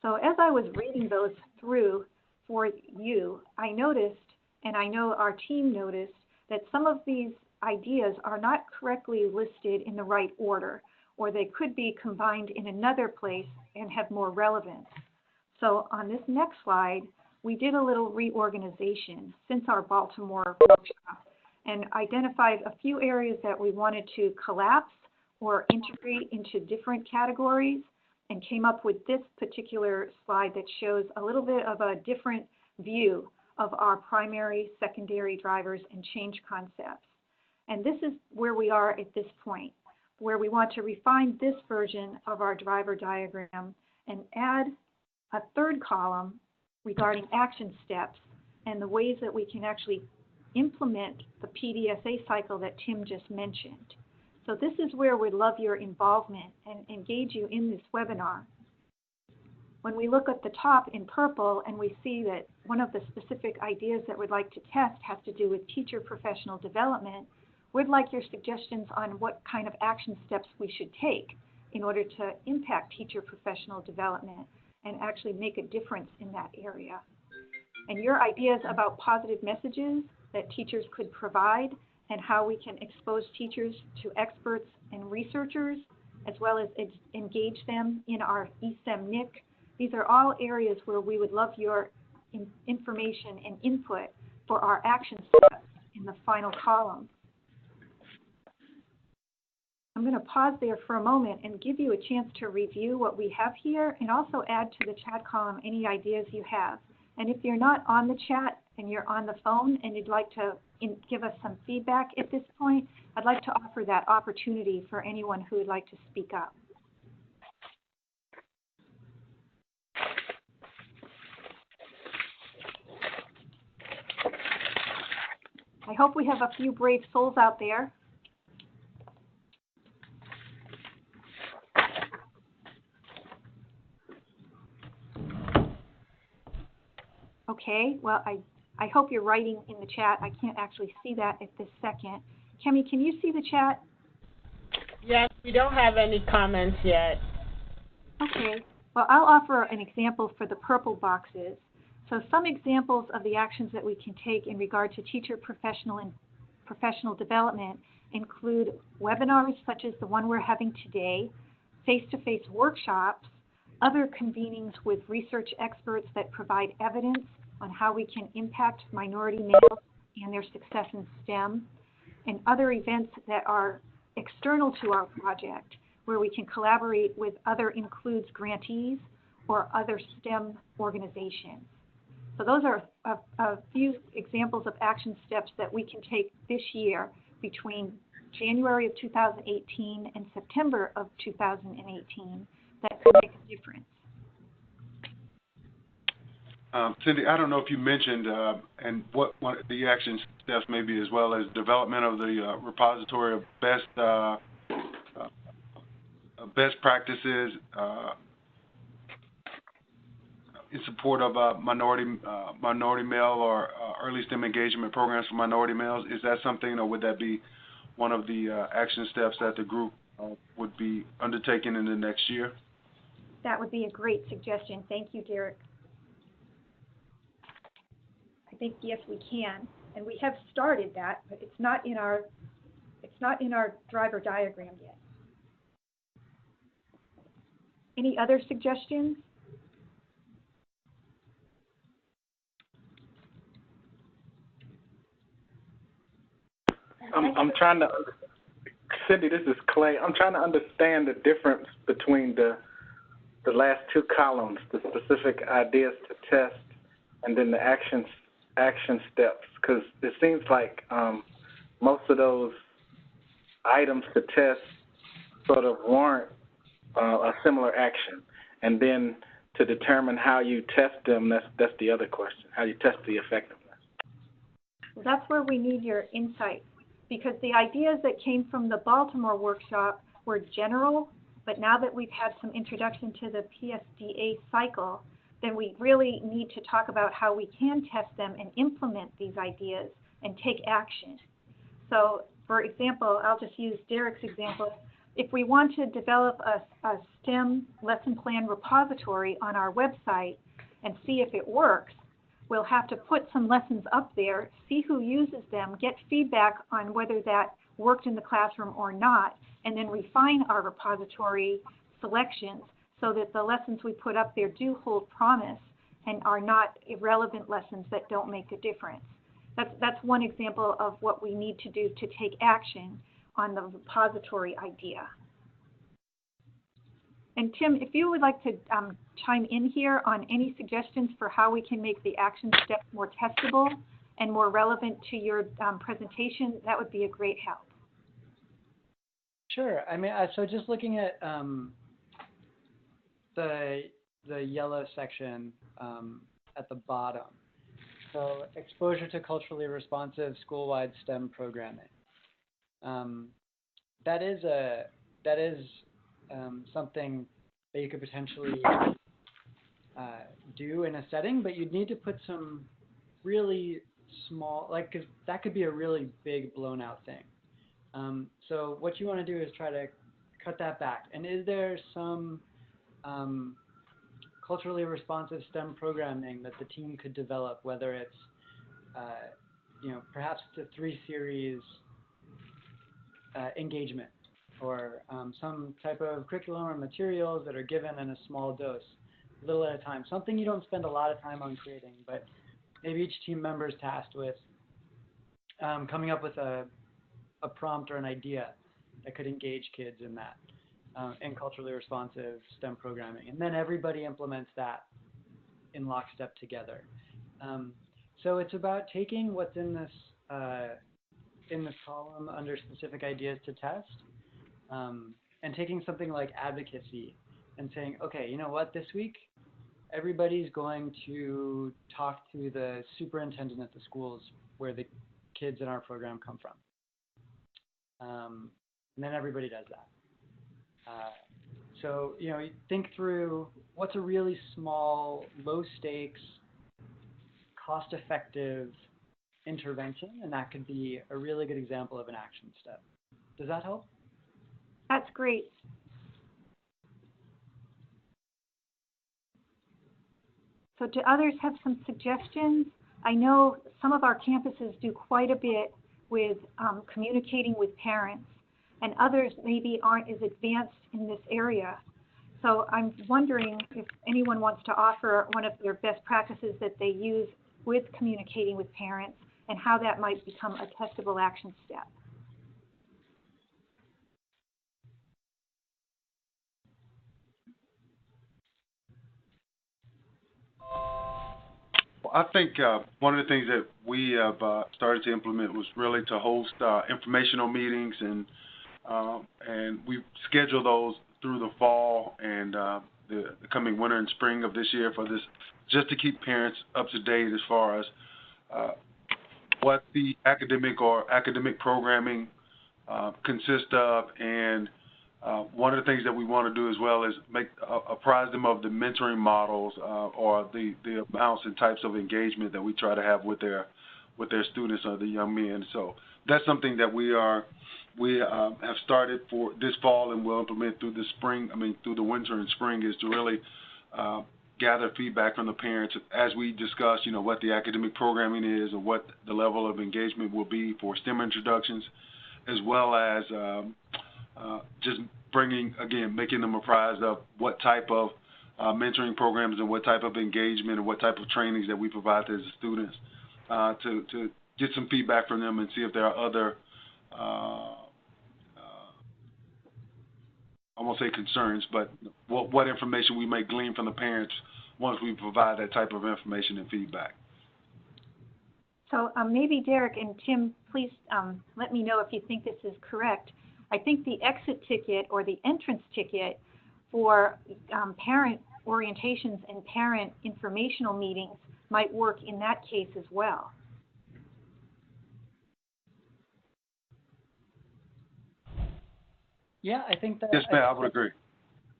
So as I was reading those through for you, I noticed, and I know our team noticed, that some of these ideas are not correctly listed in the right order, or they could be combined in another place and have more relevance. So on this next slide, we did a little reorganization since our Baltimore workshop and identified a few areas that we wanted to collapse or integrate into different categories, and came up with this particular slide that shows a little bit of a different view of our primary, secondary drivers and change concepts. And this is where we are at this point, where we want to refine this version of our driver diagram and add a third column regarding action steps and the ways that we can actually implement the PDSA cycle that Tim just mentioned. So this is where we'd love your involvement and engage you in this webinar. When we look at the top in purple and we see that one of the specific ideas that we'd like to test has to do with teacher professional development, we'd like your suggestions on what kind of action steps we should take in order to impact teacher professional development and actually make a difference in that area. And your ideas about positive messages that teachers could provide and how we can expose teachers to experts and researchers, as well as engage them in our ESEM NIC. These are all areas where we would love your information and input for our action steps in the final column. I'm going to pause there for a moment and give you a chance to review what we have here and also add to the chat column any ideas you have. And if you're not on the chat and you're on the phone and you'd like to give us some feedback at this point, I'd like to offer that opportunity for anyone who would like to speak up. I hope we have a few brave souls out there. Okay, well, I hope you're writing in the chat. I can't actually see that at this second. Kemi, can you see the chat? Yes, we don't have any comments yet. Okay, well, I'll offer an example for the purple boxes. So some examples of the actions that we can take in regard to teacher professional development include webinars such as the one we're having today, face-to-face workshops, other convenings with research experts that provide evidence on how we can impact minority males and their success in STEM, and other events that are external to our project where we can collaborate with other includes grantees or other STEM organizations. So those are a few examples of action steps that we can take this year between January of 2018 and September of 2018 that could make a difference. Cindy, I don't know if you mentioned and what one of the action steps maybe as well as development of the repository of best practices in support of minority male or early STEM engagement programs for minority males. Is that something, or would that be one of the action steps that the group would be undertaking in the next year? That would be a great suggestion. Thank you, Derek. I think yes, we can, and we have started that, but it's not in our driver diagram yet. Any other suggestions? I'm trying to, Cindy, this is Clay. I'm trying to understand the difference between the last two columns, the specific ideas to test, and then the action steps, because it seems like most of those items to test sort of warrant a similar action, and then to determine how you test them, that's the other question, how you test the effectiveness. Well, that's where we need your insight, because the ideas that came from the Baltimore workshop were general, but now that we've had some introduction to the PSDA cycle, then we really need to talk about how we can test them and implement these ideas and take action. So, for example, I'll just use Derek's example. If we want to develop a STEM lesson plan repository on our website and see if it works, we'll have to put some lessons up there, see who uses them, get feedback on whether that worked in the classroom or not, and then refine our repository selections so that the lessons we put up there do hold promise and are not irrelevant lessons that don't make a difference. That's one example of what we need to do to take action on the repository idea. And Tim, if you would like to chime in here on any suggestions for how we can make the action steps more testable and more relevant to your presentation, that would be a great help. Sure. I mean, so just looking at the yellow section at the bottom. So exposure to culturally responsive school-wide STEM programming. That is something that you could potentially do in a setting, but you'd need to put some really small, like, cause that could be a really big blown out thing. So what you want to do is try to cut that back. And is there some culturally responsive STEM programming that the team could develop, whether it's, perhaps the 3-series engagement, or some type of curriculum or materials that are given in a small dose, a little at a time. Something you don't spend a lot of time on creating, but maybe each team member is tasked with coming up with a prompt or an idea that could engage kids in that, in culturally responsive STEM programming. And then everybody implements that in lockstep together. So it's about taking what's in this column under specific ideas to test, and taking something like advocacy and saying, okay, you know what, this week, everybody's going to talk to the superintendent at the schools where the kids in our program come from. And then everybody does that. So, think through what's a really small, low stakes cost-effective intervention, and that could be a really good example of an action step. Does that help? That's great. So do others have some suggestions? I know some of our campuses do quite a bit with communicating with parents, and others maybe aren't as advanced in this area. So I'm wondering if anyone wants to offer one of their best practices that they use with communicating with parents and how that might become a testable action step. Well, I think one of the things that we have started to implement was really to host informational meetings, and we schedule those through the fall and the coming winter and spring of this year for this, just to keep parents up to date as far as what the academic programming consists of, and one of the things that we want to do as well is apprise them of the mentoring models or the amounts and types of engagement that we try to have with their students or the young men. So that's something that we have started for this fall and will implement through the winter and spring, is to really gather feedback from the parents as we discuss, what the academic programming is or what the level of engagement will be for STEM introductions, as well as just making them apprised of what type of mentoring programs and what type of engagement and what type of trainings that we provide to the students, to get some feedback from them and see if there are other, I won't say concerns, but what information we may glean from the parents once we provide that type of information and feedback. So maybe Derek and Tim, please let me know if you think this is correct. I think the exit ticket or the entrance ticket for parent orientations and parent informational meetings might work in that case as well. Yeah, I think that. Yes, ma'am, I would agree.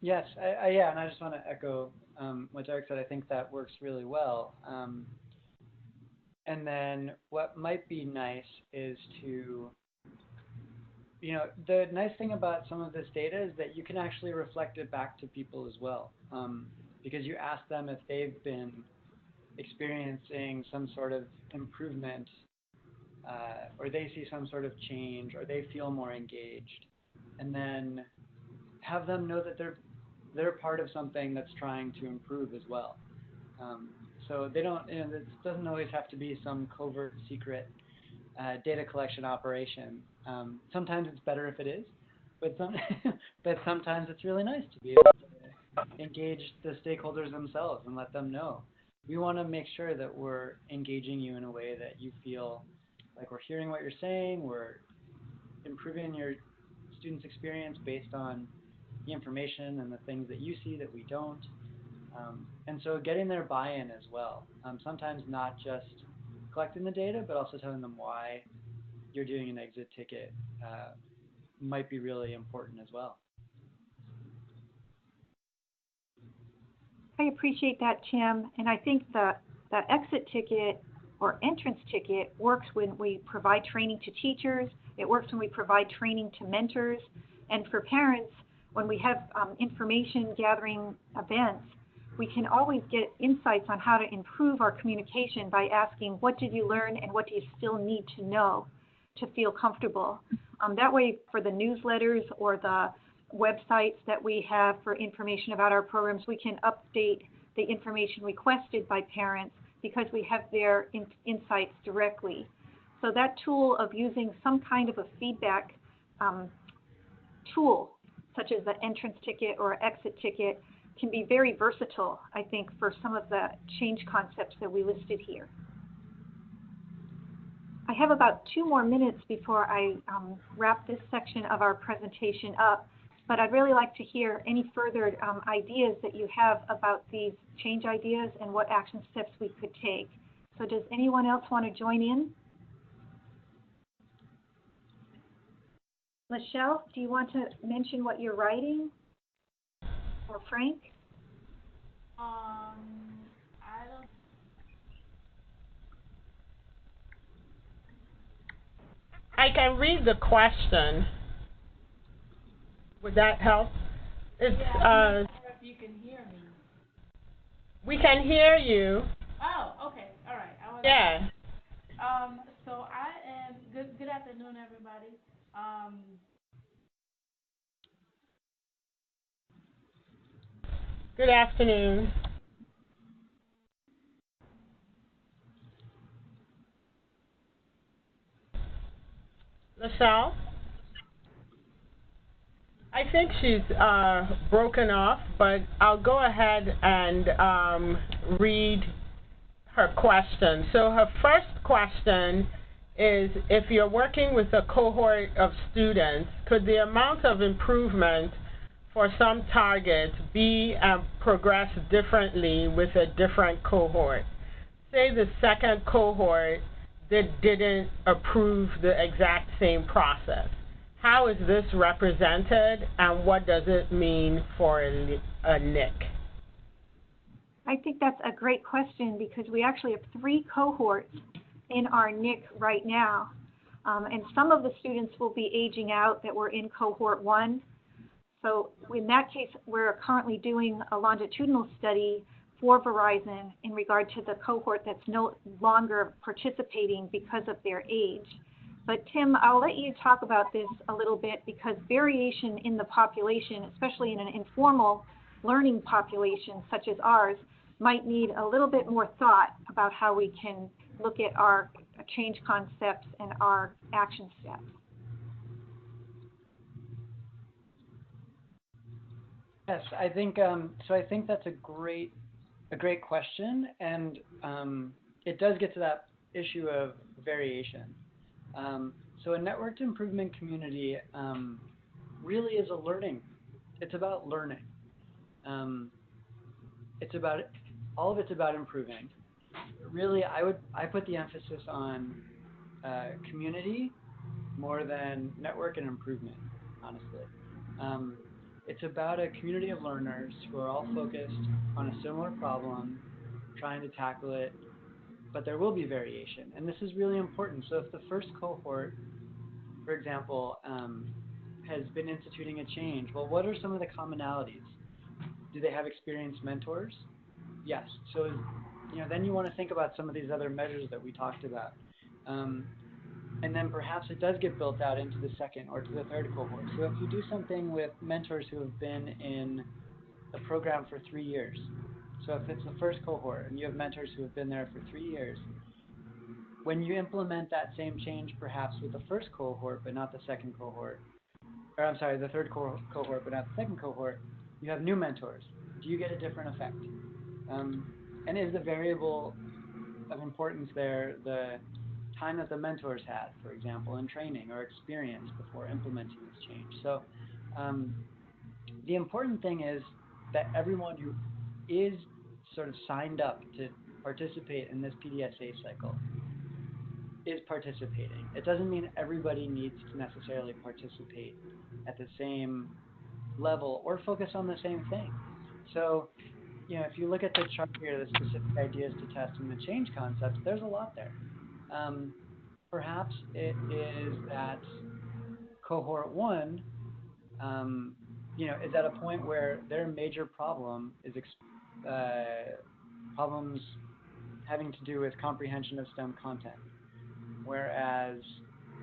Yes, yeah, and I just want to echo what Derek said. I think that works really well. And then what might be nice is to, the nice thing about some of this data is that you can actually reflect it back to people as well, because you ask them if they've been experiencing some sort of improvement, or they see some sort of change, or they feel more engaged, and then have them know that they're part of something that's trying to improve as well. So they don't, it doesn't always have to be some covert, secret data collection operation. Sometimes it's better if it is, but sometimes it's really nice to be able to engage the stakeholders themselves and let them know. We want to make sure that we're engaging you in a way that you feel like we're hearing what you're saying, we're improving your student's experience based on the information and the things that you see that we don't. And so getting their buy-in as well. Sometimes not just collecting the data, but also telling them why you're doing an exit ticket might be really important as well. I appreciate that, Tim. And I think the exit ticket or entrance ticket works when we provide training to teachers. It works when we provide training to mentors. And for parents, when we have information gathering events, we can always get insights on how to improve our communication by asking, what did you learn and what do you still need to know to feel comfortable? That way, for the newsletters or the websites that we have for information about our programs, we can update the information requested by parents because we have their insights directly. So that tool of using some kind of a feedback tool, such as the entrance ticket or exit ticket, can be very versatile, I think, for some of the change concepts that we listed here. I have about 2 more minutes before I wrap this section of our presentation up, but I'd really like to hear any further ideas that you have about these change ideas and what action steps we could take. So does anyone else want to join in? Michelle, do you want to mention what you're writing? Or Frank? I don't. can read the question. Would that help? It's, I'm not sure if you can hear me. we can hear you. Oh, okay. All right. Yeah. So I am, good afternoon, everybody. Good afternoon. LaSalle? I think she's broken off, but I'll go ahead and read her question. So her first question is, if you're working with a cohort of students, could the amount of improvement for some targets be progress differently with a different cohort? Say the second cohort that didn't approve the exact same process. How is this represented, and what does it mean for a NIC? I think that's a great question because we actually have 3 cohorts in our NIC right now. And some of the students will be aging out that were in cohort 1. So in that case, we're currently doing a longitudinal study for Verizon in regard to the cohort that's no longer participating because of their age. But Tim, I'll let you talk about this a little bit because variation in the population, especially in an informal learning population such as ours, might need a little bit more thought about how we can look at our change concepts and our action steps. Yes, I think so. I think that's a great question, and it does get to that issue of variation. So a networked improvement community really is a learning. It's about learning. It's about all of it's about improving. Really, I put the emphasis on community more than network and improvement, honestly. It's about a community of learners who are all focused on a similar problem, trying to tackle it, but there will be variation. And this is really important. So if the first cohort, for example, has been instituting a change, well, what are some of the commonalities? Do they have experienced mentors? Yes. So, then you want to think about some of these other measures that we talked about. And then perhaps it does get built out into the second or to the third cohort. So if you do something with mentors who have been in the program for 3 years, so if it's the first cohort and you have mentors who have been there for 3 years, when you implement that same change perhaps with the first cohort but not the second cohort, or I'm sorry, the third cohort but not the second cohort, you have new mentors. Do you get a different effect? And is the variable of importance there the time that the mentors had, for example, in training or experience before implementing this change? So the important thing is that everyone who is sort of signed up to participate in this PDSA cycle is participating. It doesn't mean everybody needs to necessarily participate at the same level or focus on the same thing. So, if you look at the chart here, the specific ideas to test and the change concepts, there's a lot there. Perhaps it is that cohort 1, is at a point where their major problem is problems having to do with comprehension of STEM content, whereas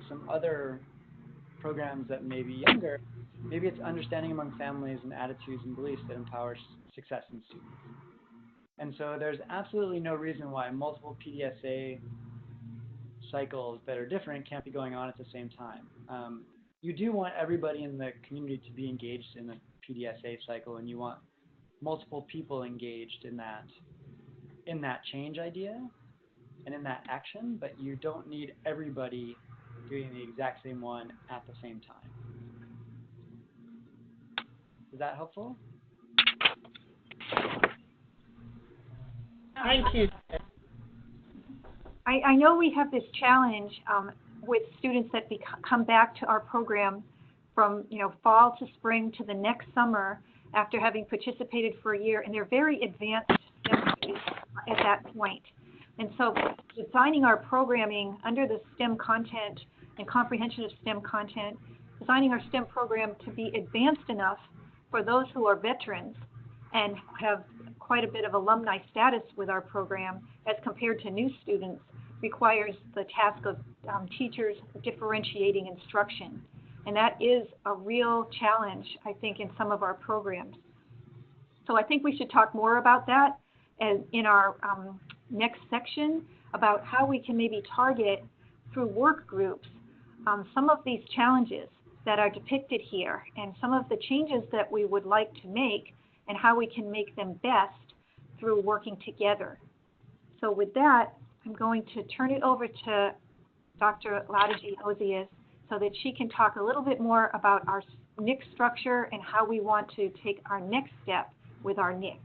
some other programs that may be younger, maybe it's understanding among families and attitudes and beliefs that empowers success in students. And so there's absolutely no reason why multiple PDSA cycles that are different can't be going on at the same time. You do want everybody in the community to be engaged in the PDSA cycle, and you want multiple people engaged in that change idea and in that action, but you don't need everybody doing the exact same one at the same time. Is that helpful? Thank you. I know we have this challenge with students that come back to our program from fall to spring to the next summer after having participated for a year, and they're very advanced at that point. And so designing our programming under the STEM content and comprehension of STEM content, designing our STEM program to be advanced enough for those who are veterans and have quite a bit of alumni status with our program as compared to new students requires the task of teachers differentiating instruction. And that is a real challenge, I think, in some of our programs. So I think we should talk more about that in our next section about how we can maybe target through work groups some of these challenges that are depicted here and some of the changes that we would like to make and how we can make them best through working together. So with that, I'm going to turn it over to Dr. Ladaji Ozias so that she can talk a little bit more about our NIC structure and how we want to take our next step with our NIC.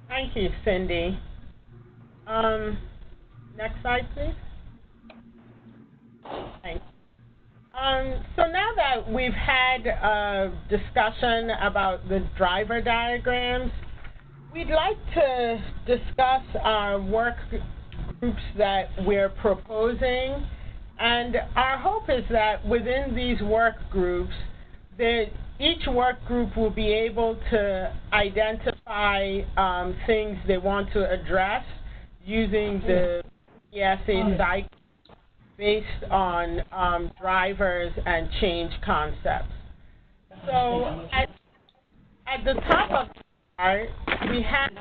Thank you, Cindy. Next slide, please. Thanks. So now that we've had a discussion about the driver diagrams, we'd like to discuss our work groups that we're proposing. And our hope is that within these work groups, each work group will be able to identify things they want to address using the PDSA cycle based on drivers and change concepts. So at the top of the chart, we have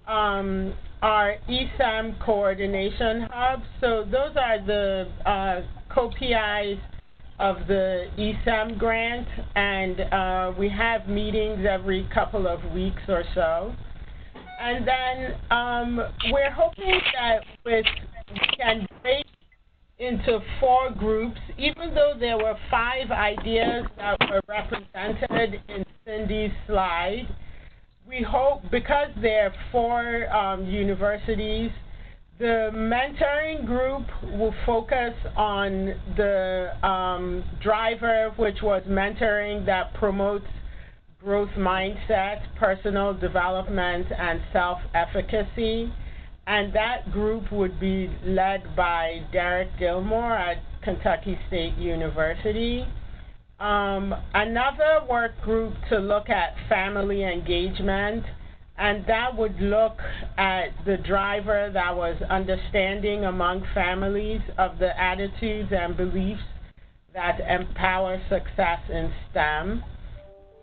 our ESEM coordination hubs. So those are the co-PIs of the ESEM grant, and we have meetings every couple of weeks or so. And then we're hoping that we can break into 4 groups, even though there were 5 ideas that were represented in Cindy's slide. We hope, because there are 4 universities, the mentoring group will focus on the driver, which was mentoring that promotes growth mindset, personal development, and self-efficacy. And that group would be led by Derek Gilmore at Kentucky State University. Another work group to look at family engagement, and that would look at the driver that was understanding among families of the attitudes and beliefs that empower success in STEM.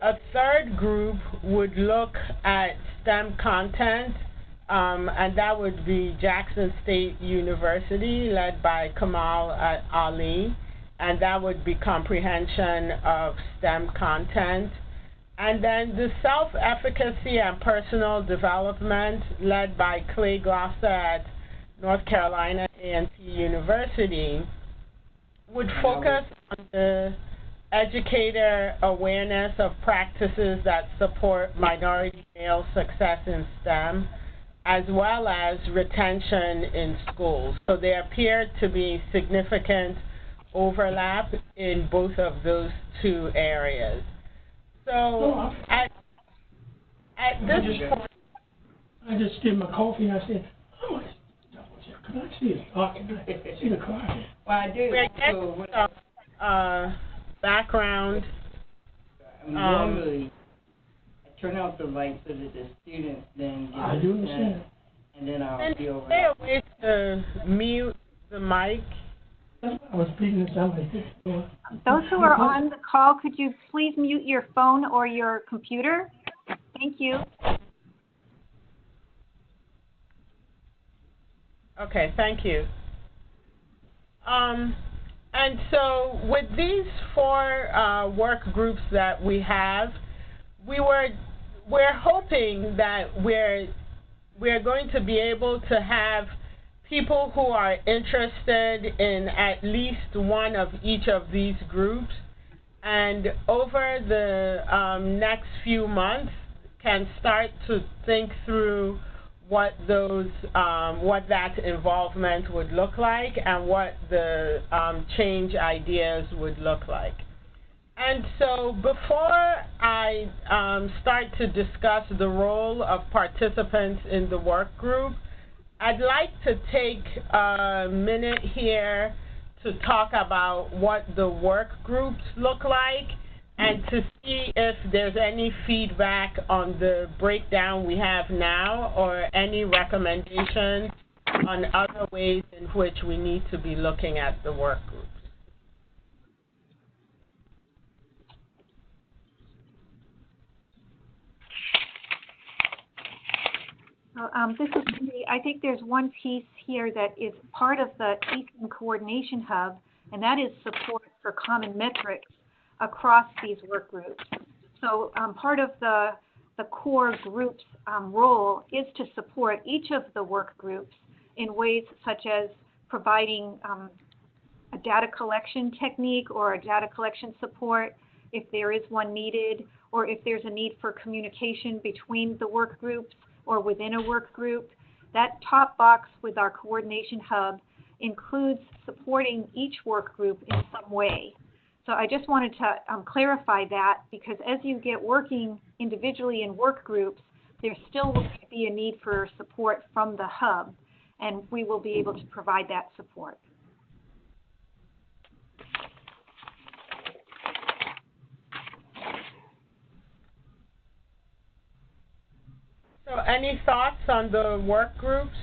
A third group would look at STEM content, and that would be Jackson State University, led by Kamal Ali, and that would be comprehension of STEM content. And then the self-efficacy and personal development, led by Clay Gloucester at North Carolina A&T University, would focus on the educator awareness of practices that support minority male success in STEM, as well as retention in schools. So there appear to be significant overlap in both of those 2 areas. So at this point, I just did my coffee and I said, how much can I see a car? Can I see the car? Well, I do. We're getting some background. Normally, I turn out the light so that the students then get I do understand. And then I'll be over. Stay away to mute the mic. That's why I was speaking to somebody. Those who are on the call, could you please mute your phone or your computer? Thank you. Okay, thank you. And so with these 4 work groups that we have, we're hoping that we're going to be able to have people who are interested in at least one of each of these groups, and over the next few months can start to think through what that involvement would look like and what the change ideas would look like. And so before I start to discuss the role of participants in the work group, I'd like to take a minute here to talk about what the work groups look like and to see if there's any feedback on the breakdown we have now or any recommendations on other ways in which we need to be looking at the work groups. This is Cindy. I think there's one piece here that is part of the ESEM Coordination Hub, and that is support for common metrics across these work groups. So part of the core group's role is to support each of the work groups in ways such as providing a data collection technique or a data collection support if there is one needed, or if there's a need for communication between the work groups or within a work group. That top box with our coordination hub includes supporting each work group in some way. So I just wanted to clarify that, because as you get working individually in work groups, there still will be a need for support from the hub, and we will be able to provide that support. So any thoughts on the work groups?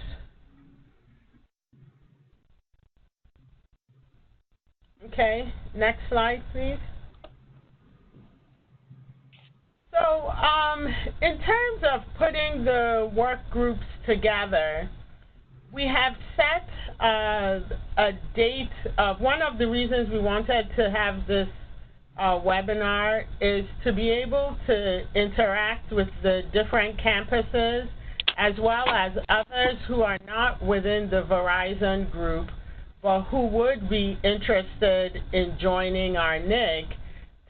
Okay, next slide, please. So in terms of putting the work groups together, we have set a date. One of the reasons we wanted to have this webinar is to be able to interact with the different campuses as well as others who are not within the Verizon group but who would be interested in joining our NIC,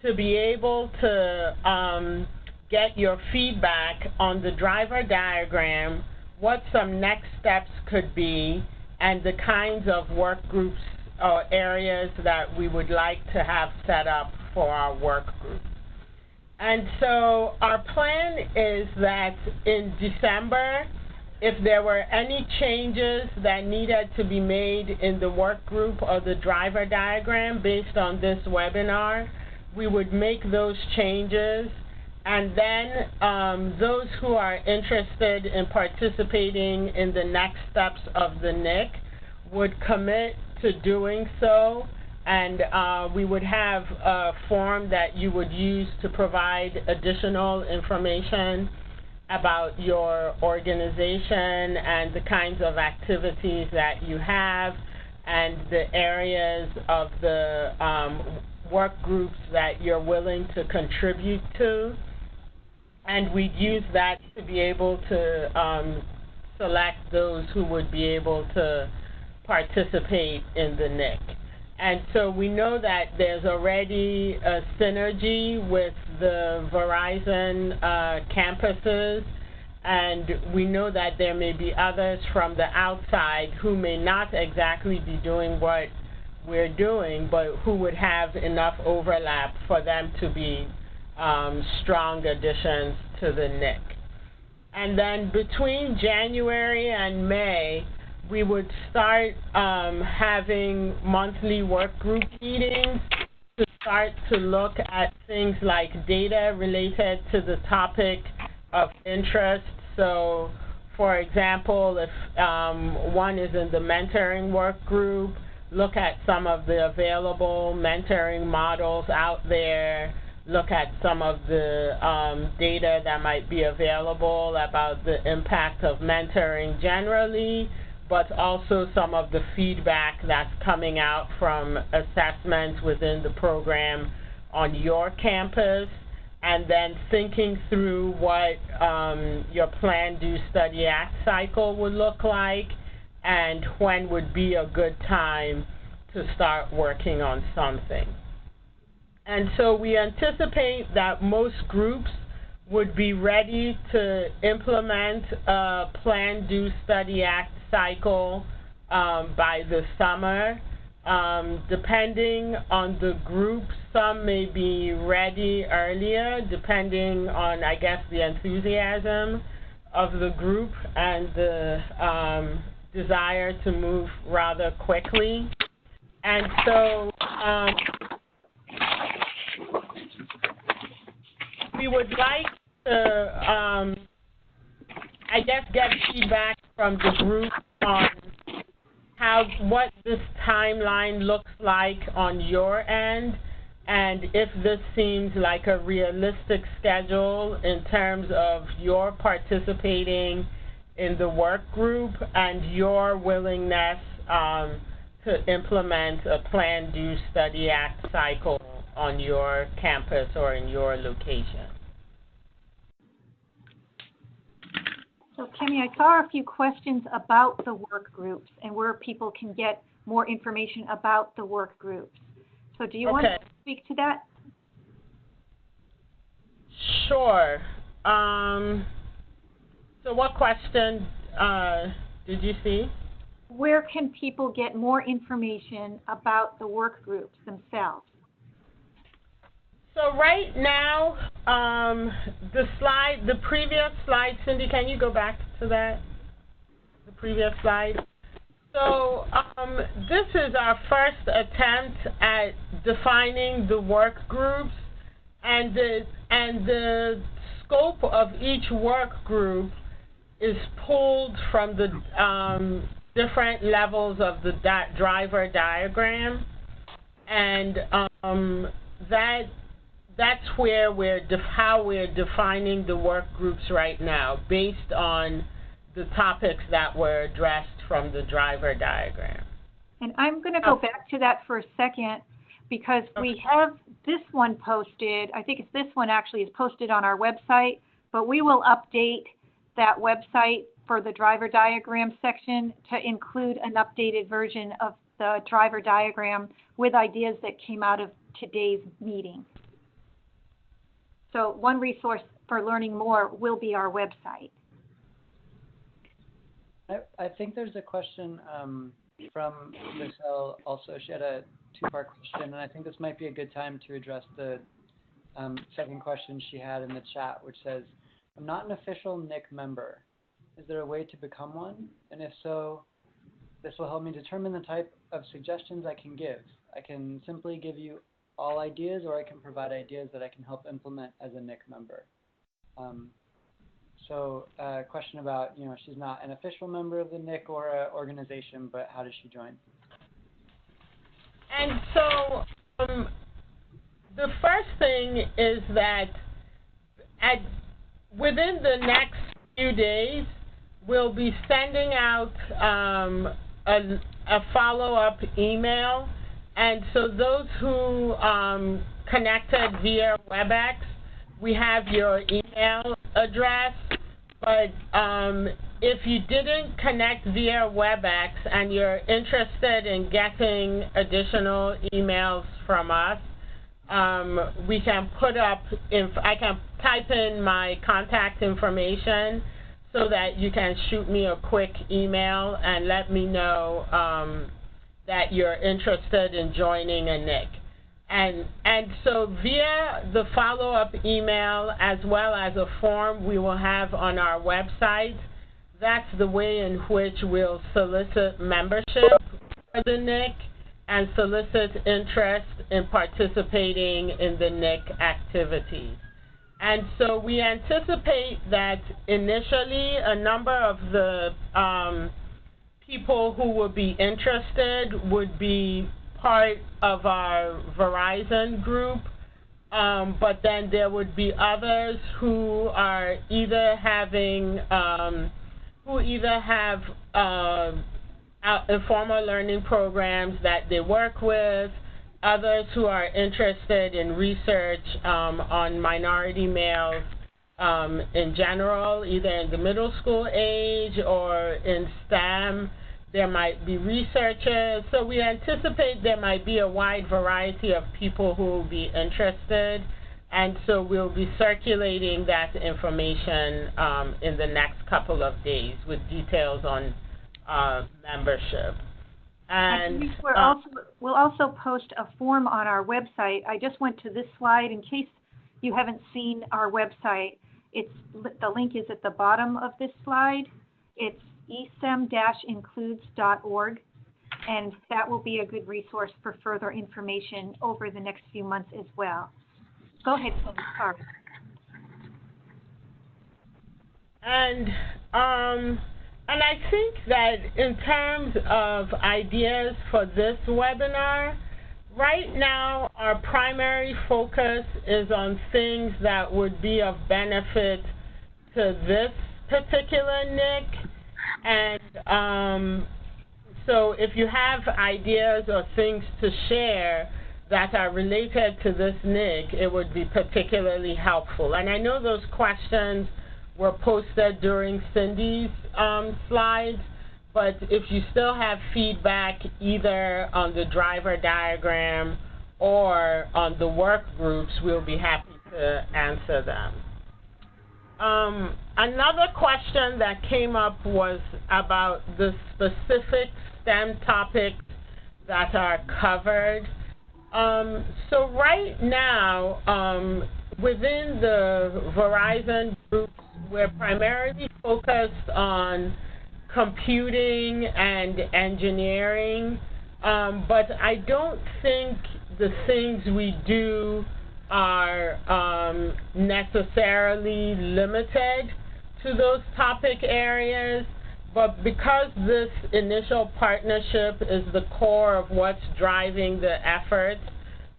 to be able to get your feedback on the driver diagram, what some next steps could be, and the kinds of work groups or areas that we would like to have set up for our work group. And so our plan is that in December, if there were any changes that needed to be made in the work group or the driver diagram based on this webinar, we would make those changes. And then those who are interested in participating in the next steps of the NIC would commit to doing so, and we would have a form that you would use to provide additional information about your organization and the kinds of activities that you have and the areas of the work groups that you're willing to contribute to. And we'd use that to be able to select those who would be able to participate in the NIC. And so we know that there's already a synergy with the Verizon campuses, and we know that there may be others from the outside who may not exactly be doing what we're doing, but who would have enough overlap for them to be strong additions to the NIC. And then between January and May, we would start having monthly work group meetings to start to look at things like data related to the topic of interest. So, for example, if one is in the mentoring work group, look at some of the available mentoring models out there, look at some of the data that might be available about the impact of mentoring generally, but also some of the feedback that's coming out from assessments within the program on your campus, and then thinking through what your Plan, Do, Study, Act cycle would look like and when would be a good time to start working on something. And so we anticipate that most groups would be ready to implement a Plan, Do, Study, Act cycle by the summer. Depending on the group, some may be ready earlier, depending on, I guess, the enthusiasm of the group and the desire to move rather quickly. And so we would like to, I guess, get feedback from the group on what this timeline looks like on your end, and if this seems like a realistic schedule in terms of your participating in the work group and your willingness to implement a Plan, Do, Study, Act cycle on your campus or in your location. So, Kemi, I saw a few questions about the work groups and where people can get more information about the work groups. So do you want to speak to that? Sure. So what question did you see? Where can people get more information about the work groups themselves? So right now, the previous slide, Cindy, can you go back to that? The previous slide. So this is our first attempt at defining the work groups, and the scope of each work group is pulled from the different levels of the driver diagram, and that's where how we're defining the work groups right now, based on the topics that were addressed from the driver diagram. And I'm going to go back to that for a second, because we have this one posted. I think it's this one actually is posted on our website, but we will update that website for the driver diagram section to include an updated version of the driver diagram with ideas that came out of today's meeting. So one resource for learning more will be our website. I think there's a question from Michelle also. She had a two-part question, and I think this might be a good time to address the second question she had in the chat, which says, I'm not an official NIC member. Is there a way to become one? And if so, this will help me determine the type of suggestions I can give. I can simply give you all ideas, or I can provide ideas that I can help implement as a NIC member. So a question about, she's not an official member of the NIC or an organization, but how does she join? And so the first thing is that within the next few days, we'll be sending out a follow-up email. And so those who connected via WebEx, we have your email address. But if you didn't connect via WebEx and you're interested in getting additional emails from us, we can put up, I can type in my contact information so that you can shoot me a quick email and let me know that you're interested in joining a NIC. And so via the follow-up email, as well as a form we will have on our website, that's the way in which we'll solicit membership for the NIC and solicit interest in participating in the NIC activities. And so we anticipate that initially a number of the people who would be interested would be part of our Verizon group, but then there would be others who are either having, who either have informal learning programs that they work with, others who are interested in research on minority males in general, either in the middle school age or in STEM. There might be researchers. So we anticipate there might be a wide variety of people who will be interested. And so we'll be circulating that information in the next couple of days with details on membership. And we'll also post a form on our website. I just went to this slide in case you haven't seen our website. The link is at the bottom of this slide. It's ESEM-includes.org, and that will be a good resource for further information over the next few months as well. Go ahead, Cindy. Sorry. And I think that in terms of ideas for this webinar, right now our primary focus is on things that would be of benefit to this particular NIC. And so if you have ideas or things to share that are related to this NIC, it would be particularly helpful. And I know those questions were posted during Cindy's slides, but if you still have feedback either on the driver diagram or on the work groups, we'll be happy to answer them. Another question that came up was about the specific STEM topics that are covered. So right now, within the Verizon groups, we're primarily focused on computing and engineering, but I don't think the things we do are necessarily limited to those topic areas, but because this initial partnership is the core of what's driving the effort,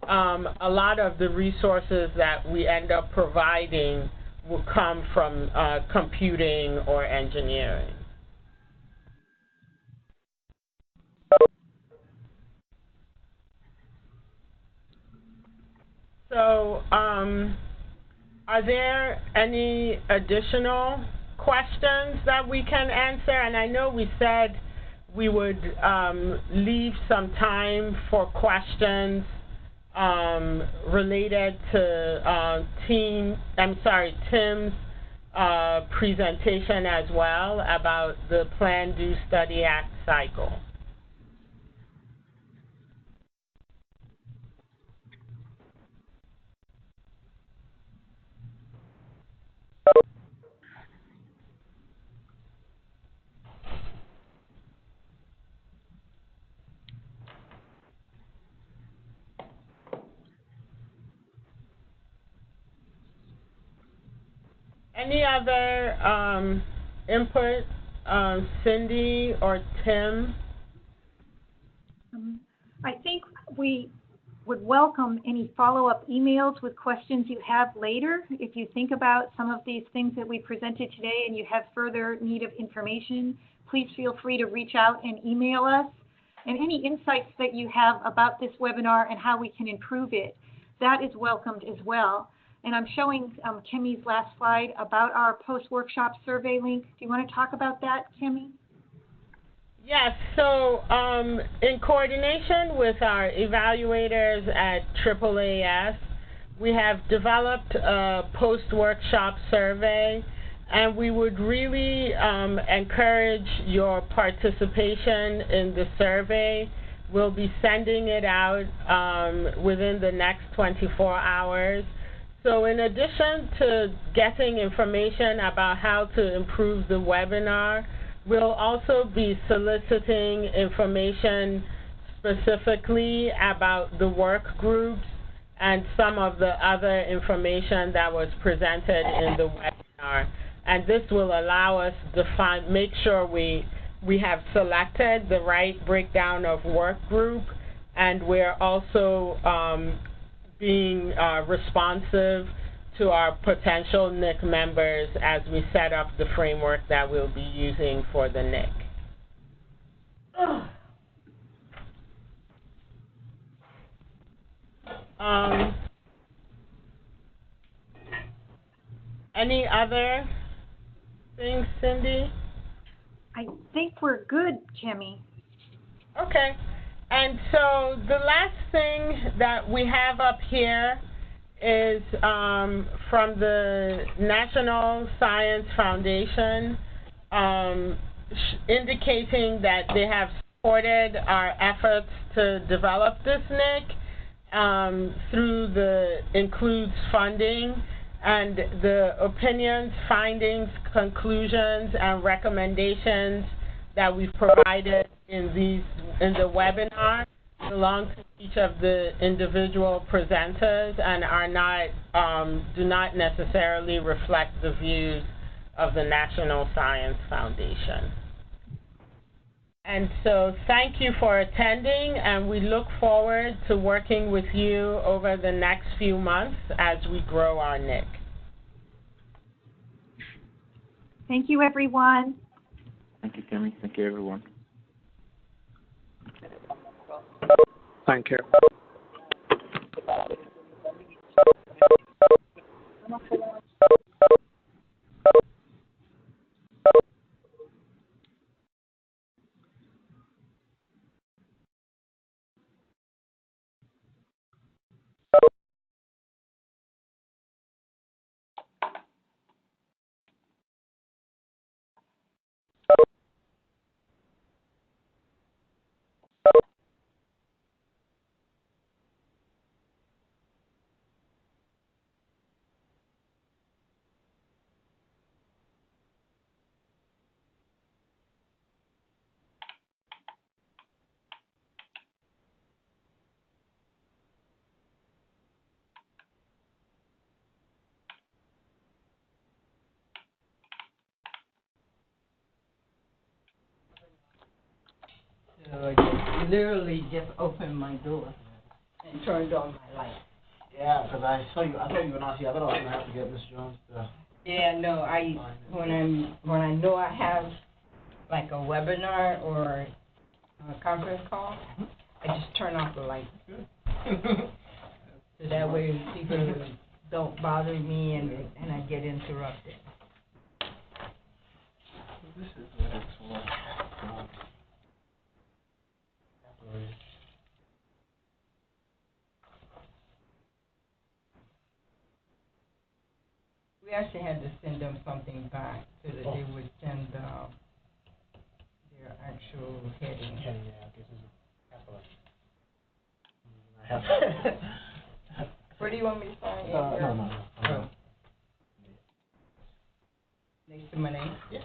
a lot of the resources that we end up providing will come from computing or engineering. So, are there any additional questions that we can answer? And I know we said we would leave some time for questions related to Tim's presentation as well about the Plan, Do, Study, Act cycle. Any other input, Cindy or Tim? I think we would welcome any follow-up emails with questions you have later. If you think about some of these things that we presented today and you have further need of information, please feel free to reach out and email us. And any insights that you have about this webinar and how we can improve it, that is welcomed as well. And I'm showing Kimmy's last slide about our post-workshop survey link. Do you want to talk about that, Kimmy? Yes, so in coordination with our evaluators at AAAS, we have developed a post-workshop survey, and we would really encourage your participation in the survey. We'll be sending it out within the next 24 hours. So in addition to getting information about how to improve the webinar, we'll also be soliciting information specifically about the work groups and some of the other information that was presented in the webinar. And this will allow us to make sure we have selected the right breakdown of work group, and we're also being responsive to our potential NIC members as we set up the framework that we'll be using for the NIC. Any other things, Cindy? I think we're good, Kimmy. Okay. And so the last thing that we have up here is from the National Science Foundation indicating that they have supported our efforts to develop this NIC through the INCLUDES funding, and the opinions, findings, conclusions, and recommendations that we've provided in the webinar belong to each of the individual presenters and do not necessarily reflect the views of the National Science Foundation. And so thank you for attending, and we look forward to working with you over the next few months as we grow our NIC. Thank you, everyone. Thank you, Timmy. Thank you, everyone. Thank you. So I just literally just opened my door and turned on my light. Yeah, because I told you when I was here, I thought I was gonna have to get Miss Jones to. Yeah, no, when I know I have like a webinar or a conference call, I just turn off the light. So that way people don't bother me and I get interrupted. This is what it's for. We actually had to send them something back so that they would send their actual heading. Where do you want me to sign? No. Next to my name? Yeah.